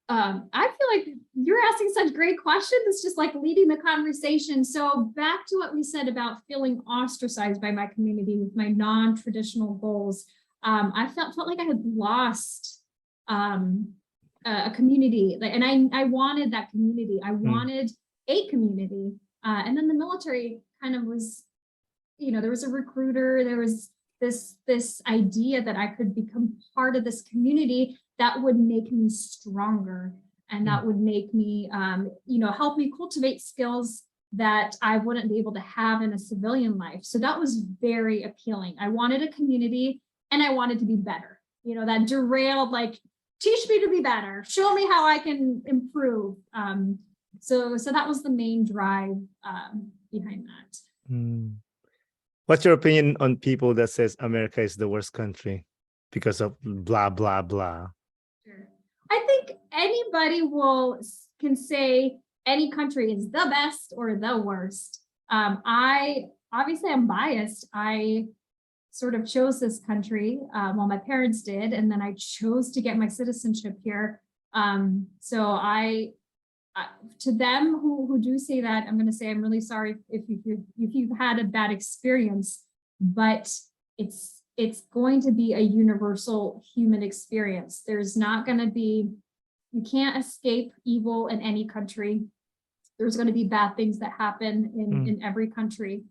I feel like you're asking such great questions. It's just like leading the conversation. So back to what we said about feeling ostracized by my community with my non-traditional goals. I felt like I had lost a community, and I wanted that community. I wanted a community. And then the military kind of was, there was a recruiter, there was this idea that I could become part of this community that would make me stronger, and that would make me, help me cultivate skills that I wouldn't be able to have in a civilian life. So that was very appealing. I wanted a community, and I wanted to be better. That derailed, teach me to be better, show me how I can improve. So that was the main drive behind that. What's your opinion on people that says America is the worst country because of blah, blah, blah? Sure. I think anybody can say any country is the best or the worst. I'm biased. I sort of chose this country. Well, my parents did, and then I chose to get my citizenship here. So to them who do say that, I'm going to say I'm really sorry if you've had a bad experience, but it's going to be a universal human experience. There's not going to be, you can't escape evil in any country. There's going to be bad things that happen in every country.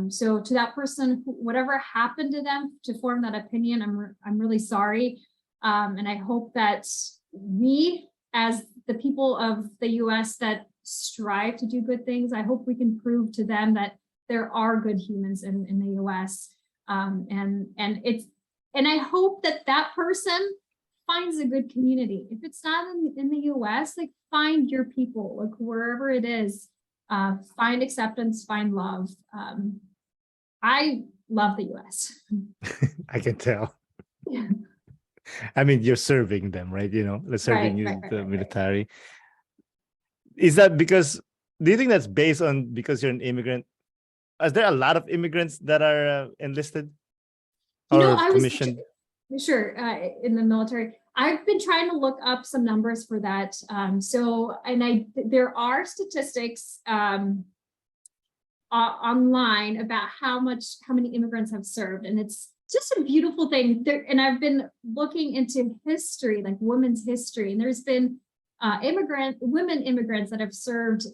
So to that person, whatever happened to them to form that opinion, I'm really sorry. And I hope that we, as the people of the US that strive to do good things, I hope we can prove to them that there are good humans in the US. And I hope that person finds a good community. If it's not in the US, like find your people, like wherever it is, find acceptance, find love. I love the US. I can tell. Yeah. I mean, you're serving them, right? Serving the military. Right. Is that because, do you think that's based on because you're an immigrant? Is there a lot of immigrants that are enlisted or commissioned? Sure, in the military. I've been trying to look up some numbers for that. There are statistics online about how many immigrants have served, and it's just a beautiful thing. And I've been looking into history, like women's history, and there's been women immigrants that have served,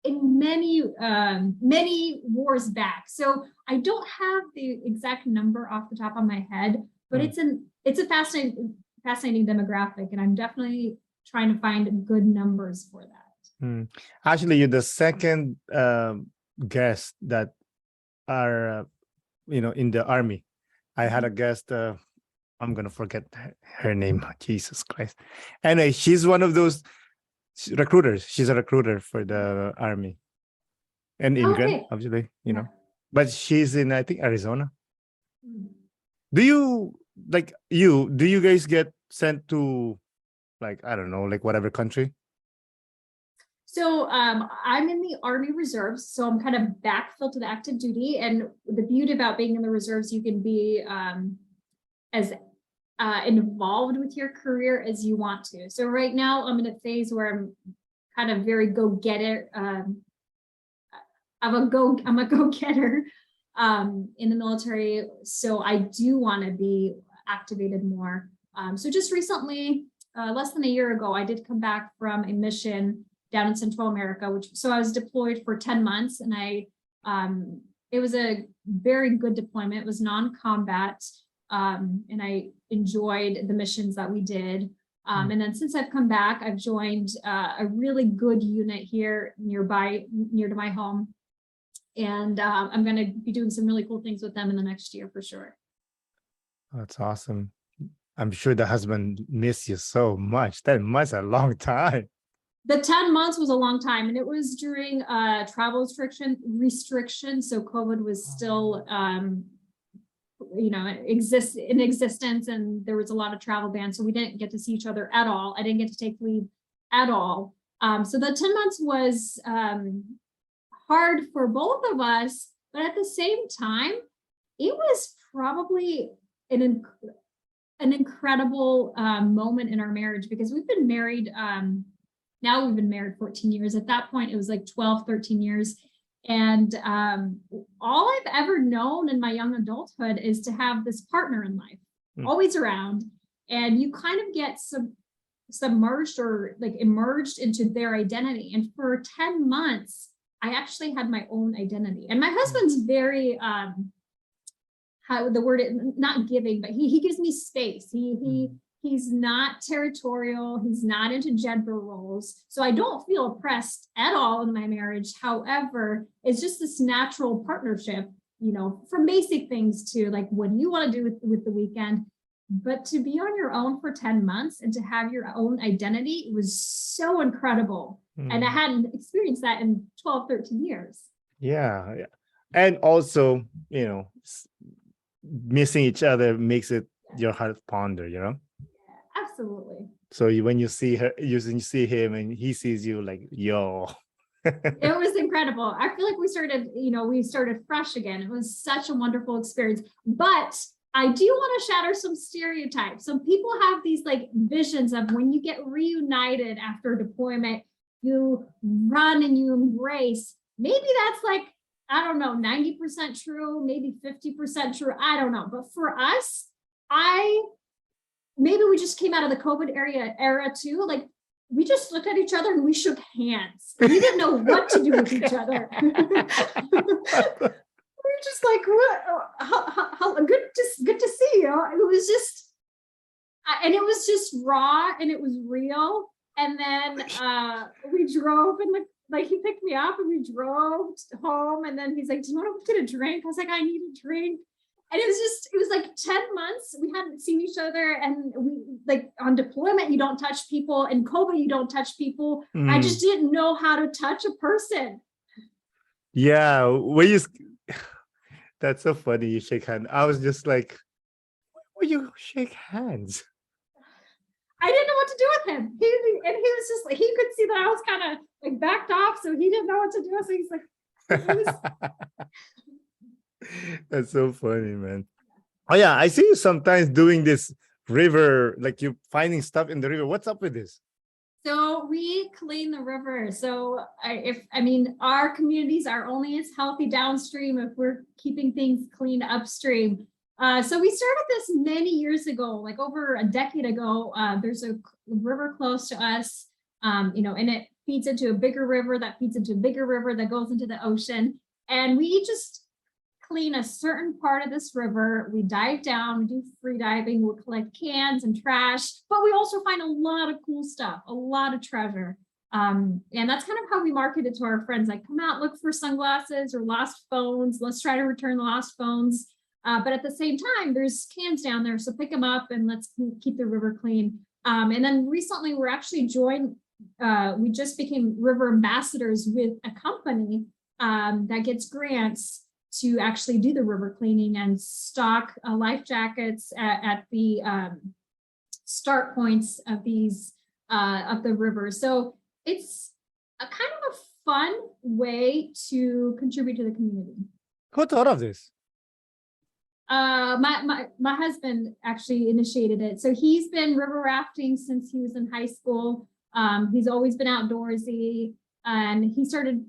in many wars back. So I don't have the exact number off the top of my head, but it's a fascinating demographic, and I'm definitely trying to find good numbers for that. Actually, you're the second guest that are in the army. I had a guest, I'm gonna forget her name. Jesus Christ. Anyway, she's one of those recruiters. She's a recruiter for the army, and immigrant, obviously, but she's in, I think, Arizona. Do you guys get sent to, like, I don't know, like whatever country? So I'm in the Army Reserves, so I'm kind of backfilled to the active duty. And the beauty about being in the reserves, you can be as involved with your career as you want to. So right now I'm in a phase where I'm kind of very go-getter. I'm a go-getter in the military. So I do want to be activated more. So just recently, less than a year ago, I did come back from a mission down in Central America, so I was deployed for 10 months, and it was a very good deployment. It was non-combat, and I enjoyed the missions that we did. And then since I've come back, I've joined a really good unit here near to my home. And I'm going to be doing some really cool things with them in the next year for sure. That's awesome. I'm sure the husband missed you so much. 10 months is a long time. The 10 months was a long time, and it was during travel restriction. So COVID was still, in existence, and there was a lot of travel bans. So we didn't get to see each other at all. I didn't get to take leave at all. So the 10 months was hard for both of us, but at the same time, it was probably an incredible moment in our marriage, because we've been married. Now we've been married 14 years. At that point, it was like 12, 13 years. And all I've ever known in my young adulthood is to have this partner in life, always around. And you kind of get submerged or like immersed into their identity. And for 10 months, I actually had my own identity. And my husband's very, not giving, but he gives me space. He's not territorial. He's not into gender roles. So I don't feel oppressed at all in my marriage. However, it's just this natural partnership, from basic things to like, what do you want to do with the weekend? But to be on your own for 10 months and to have your own identity was so incredible. And I hadn't experienced that in 12, 13 years. Yeah. And also, missing each other makes it your heart ponder, Absolutely. So when you see her, you see him and he sees you, like, yo, It was incredible. I feel like we started fresh again. It was such a wonderful experience. But I do want to shatter some stereotypes. Some people have these like visions of when you get reunited after deployment, you run and you embrace. Maybe that's like, I don't know, 90% true, maybe 50% true. I don't know. But for us, maybe we just came out of the COVID era too. Like we just looked at each other and we shook hands. We didn't know what to do with each other. We're just like, what? How good to see you. It was just, and it was just raw and it was real. And then we drove and like he picked me up and we drove home. And then he's like, do you want to get a drink? I was like, I need a drink. And it was like 10 months. We hadn't seen each other. And we like on deployment, you don't touch people. In COVID, you don't touch people. I just didn't know how to touch a person. Yeah. That's so funny. You shake hands. I was just like, why would you shake hands? I didn't know what to do with him. He was just like, he could see that I was kind of like backed off. So he didn't know what to do. So he's like, That's so funny, man. Oh yeah, I see you sometimes doing this river, like you finding stuff in the river. What's up with this? So we clean the river. So our communities are only as healthy downstream if we're keeping things clean upstream. So we started this many years ago, like over a decade ago. There's a river close to us, and it feeds into a bigger river that feeds into a bigger river that goes into the ocean. And we just clean a certain part of this river. We dive down, we do free diving, we'll collect cans and trash, but we also find a lot of cool stuff, a lot of treasure. And that's kind of how we market it to our friends, like come out, look for sunglasses or lost phones. Let's try to return the lost phones. But at the same time, there's cans down there, so pick them up and let's keep the river clean. And then recently we're actually we just became river ambassadors with a company that gets grants to actually do the river cleaning and stock life jackets at the start points of the river. So it's a kind of a fun way to contribute to the community. Who thought of this? My husband actually initiated it. So he's been river rafting since he was in high school. He's always been outdoorsy, and he started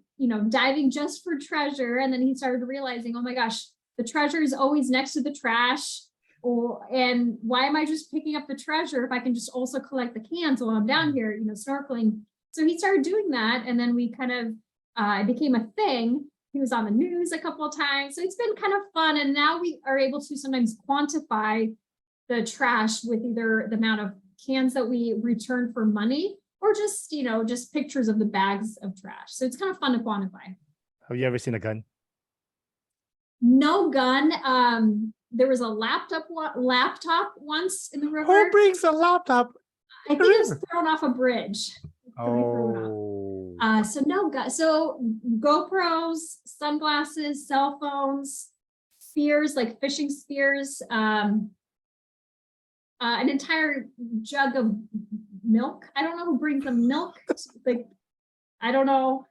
diving just for treasure. And then he started realizing, oh my gosh, the treasure is always next to the trash. And why am I just picking up the treasure if I can just also collect the cans while I'm down here, snorkeling? So he started doing that. And then we kind of, it became a thing. He was on the news a couple of times. So it's been kind of fun. And now we are able to sometimes quantify the trash with either the amount of cans that we return for money, or just, just pictures of the bags of trash. So it's kind of fun to quantify. Have you ever seen a gun? No gun. There was a laptop once in the river. Who brings a laptop? I think it was thrown off a bridge. Oh. So no gun. So GoPros, sunglasses, cell phones, spears, like fishing spears, an entire jug of milk. I don't know who brings the milk. Like, I don't know.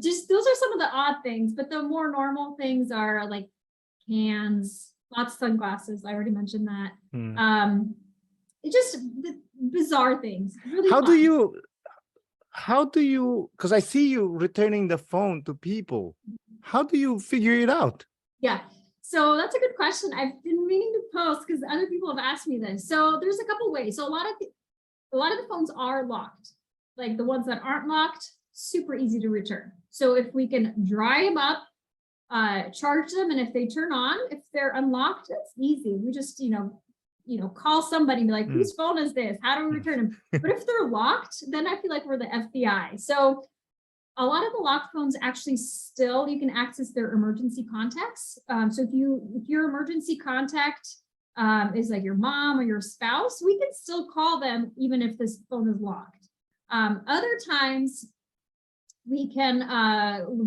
Just those are some of the odd things, but the more normal things are like cans, lots of sunglasses. I already mentioned that. It's just bizarre things. Really how do you, because I see you returning the phone to people. How do you figure it out? Yeah. So that's a good question. I've been meaning to post because other people have asked me this. So there's a couple ways. So a lot of the phones are locked. Like the ones that aren't locked, super easy to return. So if we can dry them up, charge them, and if they turn on, if they're unlocked, it's easy. We just, call somebody and be like, whose phone is this? How do we return them? But if they're locked, then I feel like we're the FBI. So a lot of the locked phones actually still, you can access their emergency contacts. So if your emergency contact is like your mom or your spouse, we can still call them even if this phone is locked. Other times we can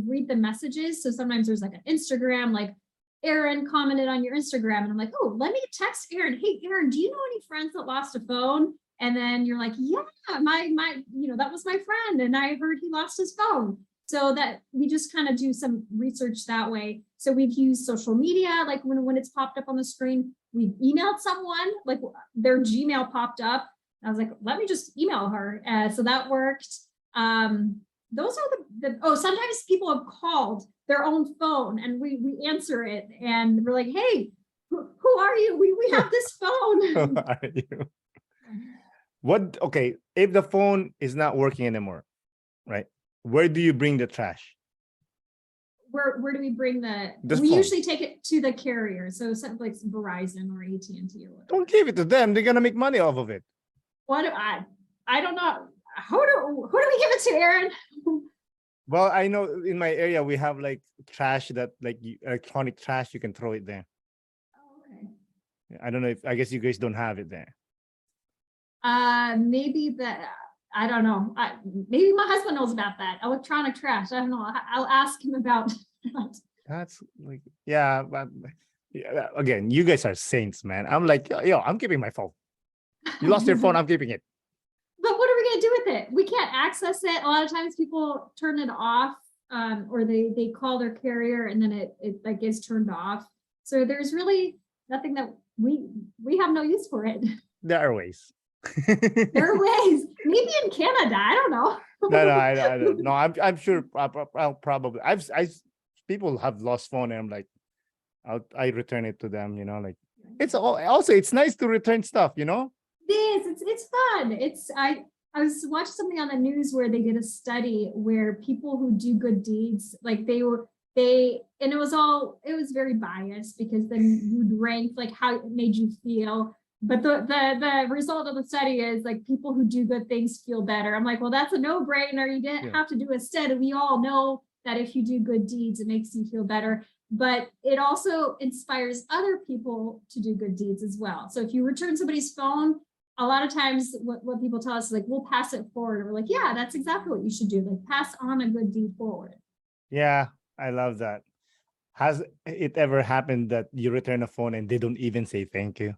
read the messages. So sometimes there's like an Instagram, like Aaron commented on your Instagram, and I'm like, oh, let me text Aaron. Hey, Aaron, do you know any friends that lost a phone? And then you're like, yeah, my that was my friend, and I heard he lost his phone. So that we just kind of do some research that way. So we've used social media, like when it's popped up on the screen, we've emailed someone, like their Gmail popped up. I was like, let me just email her. So that worked. Those are sometimes people have called their own phone and we answer it and we're like, hey, who are you? We have this phone. Who are you? Okay, if the phone is not working anymore, right? Where do you bring the trash? Where do we bring This we phone. usually take it to the carrier. So something like Verizon or AT&T or whatever. Don't give it to them. They're gonna make money off of it. What I don't know. Who do we give it to, Aaron? Well, I know in my area we have like trash that like electronic trash, you can throw it there. Oh, okay. I don't know I guess you guys don't have it there. Maybe I don't know. Maybe my husband knows about that. Electronic trash. I don't know. I'll ask him about that. That's like, yeah, but yeah, again, you guys are saints, man. I'm like, yo, I'm keeping my phone. You lost your phone, I'm keeping it. But what are we going to do with it? We can't access it. A lot of times people turn it off, or they call their carrier and then it like is turned off. So there's really nothing that we have no use for it. There are ways. There are ways. Maybe in Canada, I don't know. No, I don't know. I'm sure I'll probably people have lost phone and I'm like, I return it to them, you know, like it's also it's nice to return stuff, you know. It is. It's fun. I was watching something on the news where they did a study where people who do good deeds, like and it was very biased because then you'd rank like how it made you feel. But the result of the study is like people who do good things feel better. I'm like, well, that's a no-brainer. You didn't have to do a study. We all know that if you do good deeds, it makes you feel better. But it also inspires other people to do good deeds as well. So if you return somebody's phone, a lot of times what people tell us is like, we'll pass it forward. We're like, yeah, that's exactly what you should do. Like pass on a good deed forward. Yeah, I love that. Has it ever happened that you return a phone and they don't even say thank you?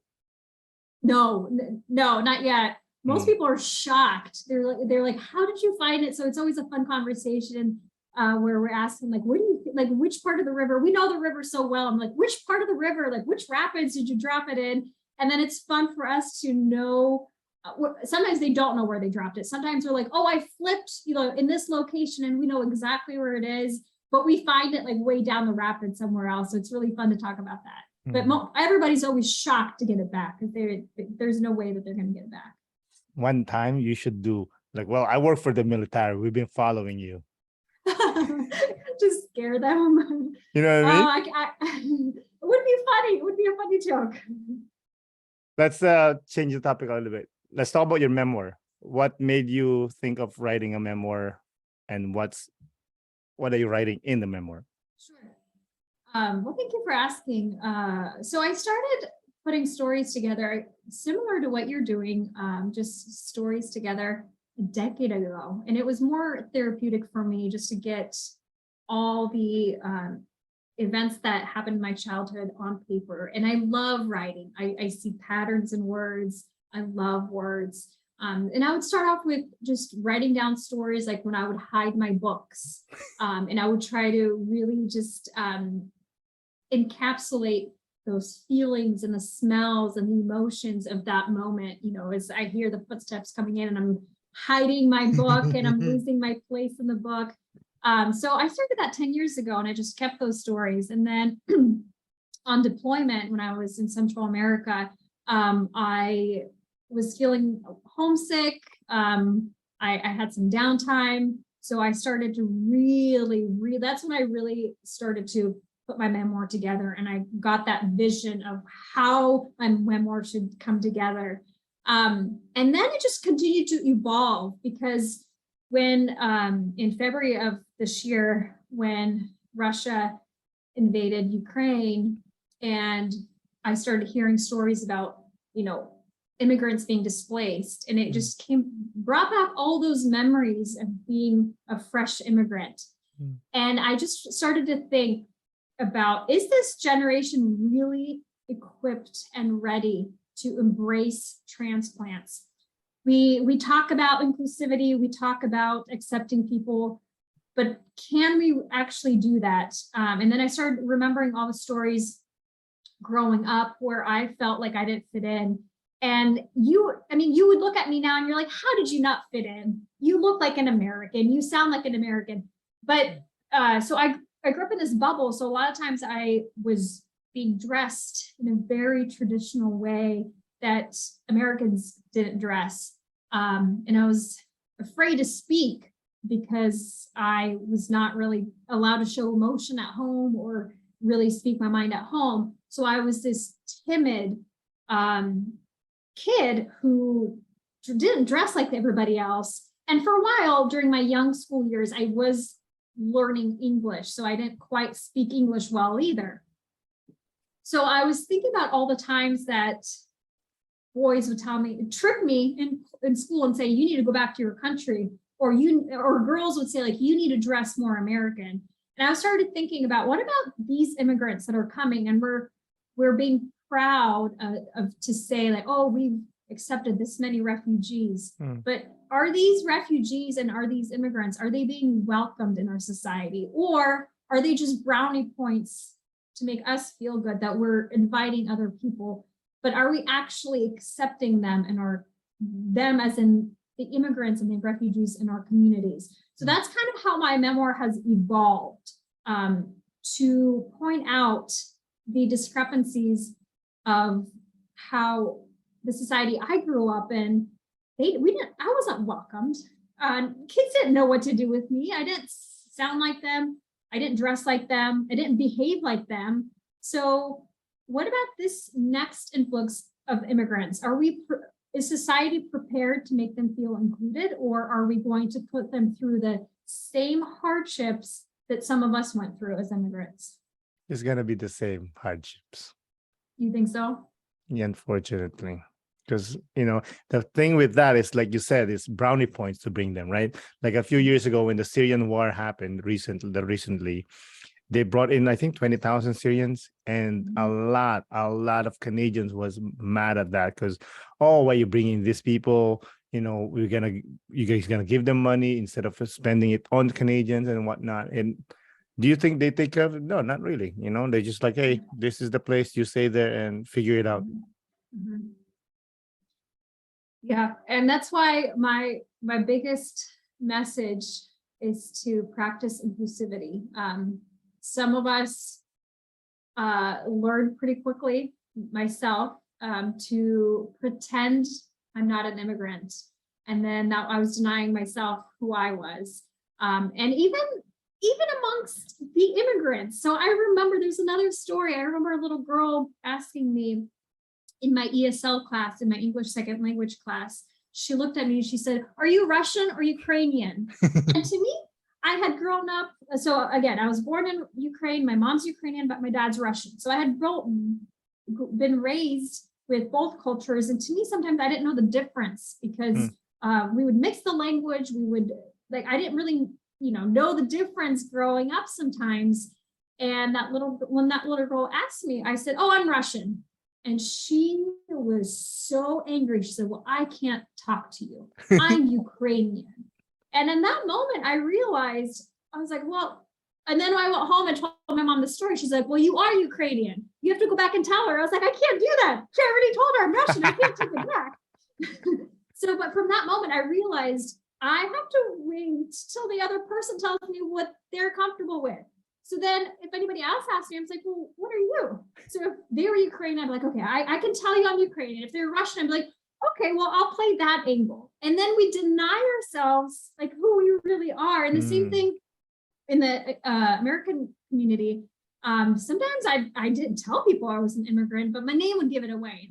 No, not yet. Most people are shocked. They're like, how did you find it? So it's always a fun conversation where we're asking like, where do you like which part of the river? We know the river so well. I'm like, which part of the river? Like, which rapids did you drop it in? And then it's fun for us to know. Sometimes they don't know where they dropped it. Sometimes we're like, oh, I flipped, in this location, and we know exactly where it is, but we find it like way down the rapid somewhere else. So it's really fun to talk about that. But everybody's always shocked to get it back because there's no way that they're going to get it back. One time you should do like, well, I work for the military. We've been following you. Just scare them. You know what I mean? It would be funny. It would be a funny joke. Let's change the topic a little bit. Let's talk about your memoir. What made you think of writing a memoir, and what are you writing in the memoir? Sure. Well, thank you for asking. So I started putting stories together similar to what you're doing, just stories together a decade ago. And it was more therapeutic for me just to get all the events that happened in my childhood on paper. And I love writing. I see patterns in words. I love words. And I would start off with just writing down stories, like when I would hide my books. And I would try to really just encapsulate those feelings and the smells and the emotions of that moment, as I hear the footsteps coming in and I'm hiding my book and I'm losing my place in the book. So I started that 10 years ago and I just kept those stories. And then on deployment, when I was in Central America, I was feeling homesick. I had some downtime. So I started to really, that's when I really started to put my memoir together. And I got that vision of how my memoir should come together. And then it just continued to evolve because when in February of this year, when Russia invaded Ukraine, and I started hearing stories about, immigrants being displaced, and it just brought back all those memories of being a fresh immigrant. And I just started to think about, is this generation really equipped and ready to embrace transplants? We talk about inclusivity, we talk about accepting people, but can we actually do that? And then I started remembering all the stories growing up where I felt like I didn't fit in. And you would look at me now and you're like, how did you not fit in? You look like an American, you sound like an American. But so I grew up in this bubble. So a lot of times I was being dressed in a very traditional way that Americans didn't dress. And I was afraid to speak because I was not really allowed to show emotion at home or really speak my mind at home. So I was this timid kid who didn't dress like everybody else. And for a while during my young school years, I was learning English. So I didn't quite speak English well either. So I was thinking about all the times that boys would trick me in school and say, you need to go back to your country, or girls would say, like, you need to dress more American. And I started thinking about, what about these immigrants that are coming, and we're being proud to say, like, oh, we've accepted this many refugees. But are these refugees and are these immigrants, are they being welcomed in our society, or are they just brownie points to make us feel good that we're inviting other people? But are we actually accepting them and them as in the immigrants and the refugees in our communities? So that's kind of how my memoir has evolved, to point out the discrepancies of how the society I grew up in, I wasn't welcomed. Kids didn't know what to do with me. I didn't sound like them. I didn't dress like them. I didn't behave like them. So what about this next influx of immigrants? Is society prepared to make them feel included, or are we going to put them through the same hardships that some of us went through as immigrants? It's going to be the same hardships. You think so? Yeah, unfortunately. Because, the thing with that is, like you said, it's brownie points to bring them, right? Like a few years ago when the Syrian war happened recently, they brought in, I think, 20,000 Syrians, and a lot of Canadians was mad at that because, oh, why are you bringing these people? You guys gonna give them money instead of spending it on Canadians and whatnot. And do you think they take care of it? No, not really. They're just like, hey, this is the place, you stay there and figure it out. Mm-hmm. Yeah, and that's why my biggest message is to practice inclusivity. Some of us learned pretty quickly, myself, to pretend I'm not an immigrant. And then I was denying myself who I was. And even amongst the immigrants. So I remember there's another story. I remember a little girl asking me in my ESL class, in my English second language class, she looked at me and she said, are you Russian or Ukrainian? And to me, I had grown up, so again, I was born in Ukraine, my mom's Ukrainian, but my dad's Russian. So I had been raised with both cultures. And to me, sometimes I didn't know the difference because we would mix the language. I didn't really, know the difference growing up sometimes. And when that little girl asked me, I said, oh, I'm Russian. And she was so angry. She said, well, I can't talk to you. I'm Ukrainian. And in that moment, I realized, I was like, well, and then I went home and told my mom the story. She's like, well, you are Ukrainian. You have to go back and tell her. I was like, I can't do that. She already told her I'm Russian. I can't take it back. But from that moment, I realized I have to wait till the other person tells me what they're comfortable with. So then if anybody else asks me, I'm like, well, what are you? So if they were Ukrainian, I'd be like, okay, I can tell you I'm Ukrainian. If they're Russian, I'd be like, okay, well, I'll play that angle. And then we deny ourselves like who we really are. And the same thing in the American community. Sometimes I didn't tell people I was an immigrant, but my name would give it away.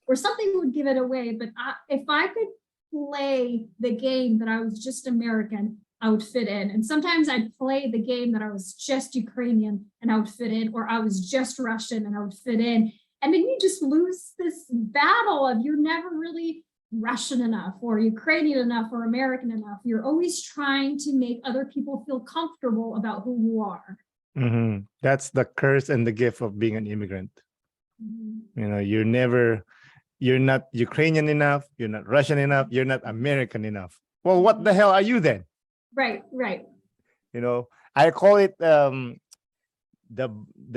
Or something would give it away. But if I could play the game that I was just American, I would fit in. And sometimes I'd play the game that I was just Ukrainian and I would fit in, or I was just Russian and I would fit in. And then you just lose this battle of you're never really Russian enough or Ukrainian enough or American enough. You're always trying to make other people feel comfortable about who you are. Mm-hmm. That's the curse and the gift of being an immigrant. Mm-hmm. You're not Ukrainian enough, you're not Russian enough, you're not American enough. Well, what the hell are you then? Right. You know, I call it the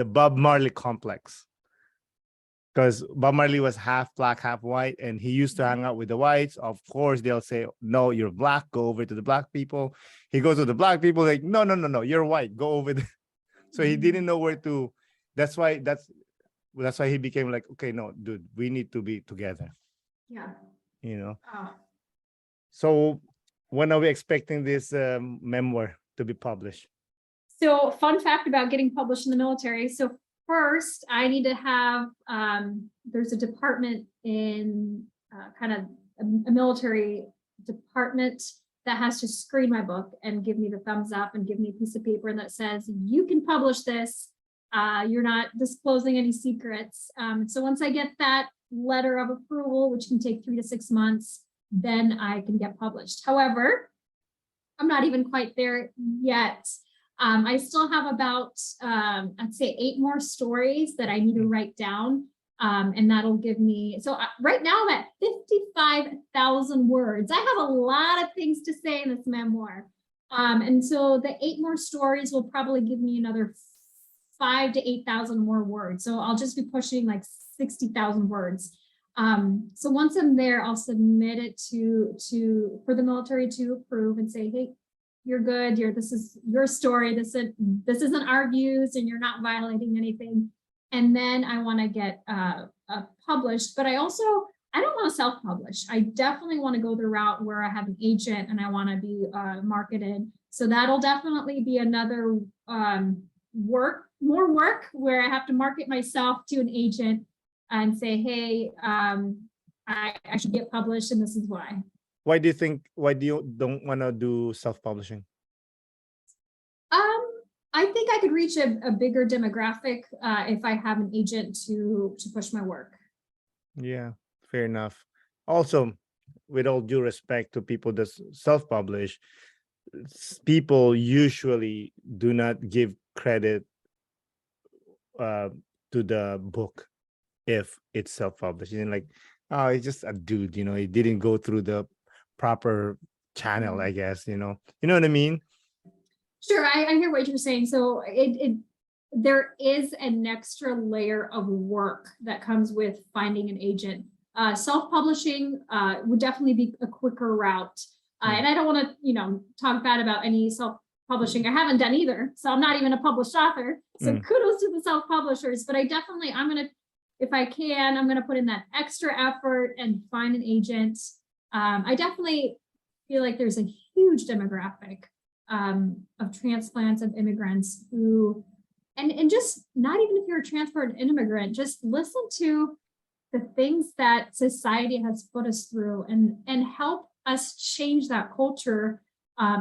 Bob Marley complex, because Bob Marley was half black, half white, and he used to hang out with the whites. Of course, they'll say, "No, you're black. Go over to the black people." He goes to the black people, like, "No, no, no, no, you're white. Go over there." So he didn't know where to. That's why he became like, "Okay, no, dude, we need to be together." Yeah. You know. Oh. So when are we expecting this memoir to be published? So fun fact about getting published in the military. So first I need to have, there's a department in kind of a military department that has to screen my book and give me the thumbs up and give me a piece of paper that says, you can publish this. You're not disclosing any secrets. So once I get that letter of approval, which can take 3 to 6 months, then I can get published. However, I'm not even quite there yet. I still have about, I'd say 8 more stories that I need to write down. And that'll give me, so right now I'm at 55,000 words. I have a lot of things to say in this memoir. And so the 8 more stories will probably give me another 5,000 to 8,000 more words. So I'll just be pushing like 60,000 words. So once I'm there, I'll submit it for the military to approve and say, hey, you're good. This is your story. This isn't our views, and you're not violating anything. And then I want to get published, but I don't want to self-publish. I definitely want to go the route where I have an agent and I want to be marketed. So that'll definitely be another more work where I have to market myself to an agent and say, hey, I should get published, and this is why. Why do you don't want to do self-publishing? I think I could reach a bigger demographic if I have an agent to push my work. Yeah, fair enough. Also, with all due respect to people that self-publish, people usually do not give credit to the book if it's self-published. And like, oh, it's just a dude, he didn't go through the proper channel, I guess, you know what I mean? Sure, I hear what you're saying. So there is an extra layer of work that comes with finding an agent. Self-publishing would definitely be a quicker route. And I don't want to, talk bad about any self-publishing. I haven't done either. So I'm not even a published author. So kudos to the self-publishers. But if I can, I'm going to put in that extra effort and find an agent. I definitely feel like there's a huge demographic of transplants, of immigrants who, and just not even if you're a transplant immigrant, just listen to the things that society has put us through and help us change that culture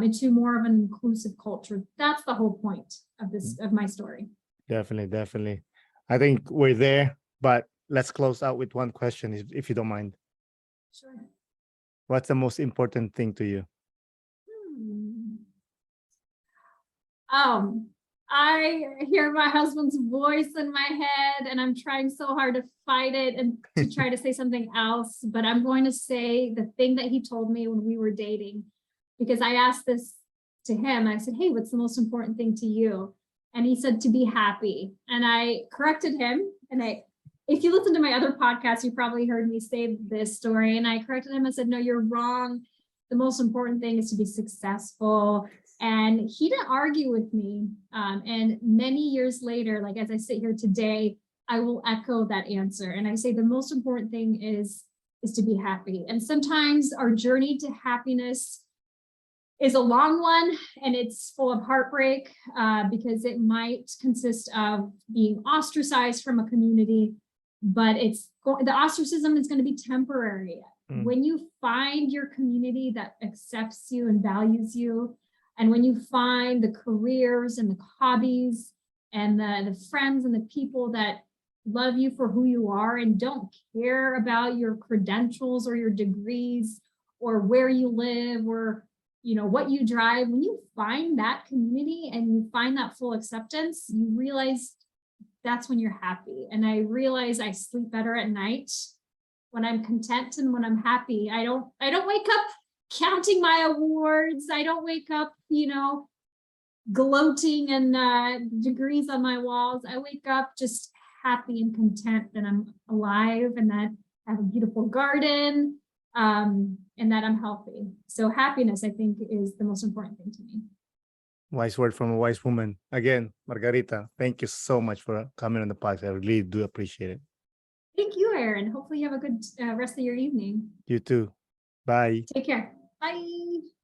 into more of an inclusive culture. That's the whole point of my story. Definitely. I think we're there, but let's close out with one question, if you don't mind. Sure. What's the most important thing to you? I hear my husband's voice in my head, and I'm trying so hard to fight it and to try to say something else, but I'm going to say the thing that he told me when we were dating, because I asked this to him. I said, hey, what's the most important thing to you? And he said, to be happy. And I corrected him. And if you listen to my other podcast, you probably heard me say this story. And I corrected him. I said, no, you're wrong. The most important thing is to be successful. And he didn't argue with me. And many years later, like as I sit here today, I will echo that answer. And I say the most important thing is to be happy. And sometimes our journey to happiness is a long one, and it's full of heartbreak because it might consist of being ostracized from a community, but the ostracism is going to be temporary. When you find your community that accepts you and values you, and when you find the careers and the hobbies and the friends and the people that love you for who you are and don't care about your credentials or your degrees or where you live or what you drive, when you find that community and you find that full acceptance, you realize that's when you're happy. And I realize I sleep better at night when I'm content and when I'm happy. I don't wake up counting my awards. I don't wake up, gloating and degrees on my walls. I wake up just happy and content that I'm alive and that I have a beautiful garden, and that I'm healthy. So happiness, I think, is the most important thing to me. Wise word from a wise woman. Again, Margarita, thank you so much for coming on the podcast. I really do appreciate it. Thank you, Aaron. Hopefully you have a good rest of your evening. You too. Bye. Take care. Bye.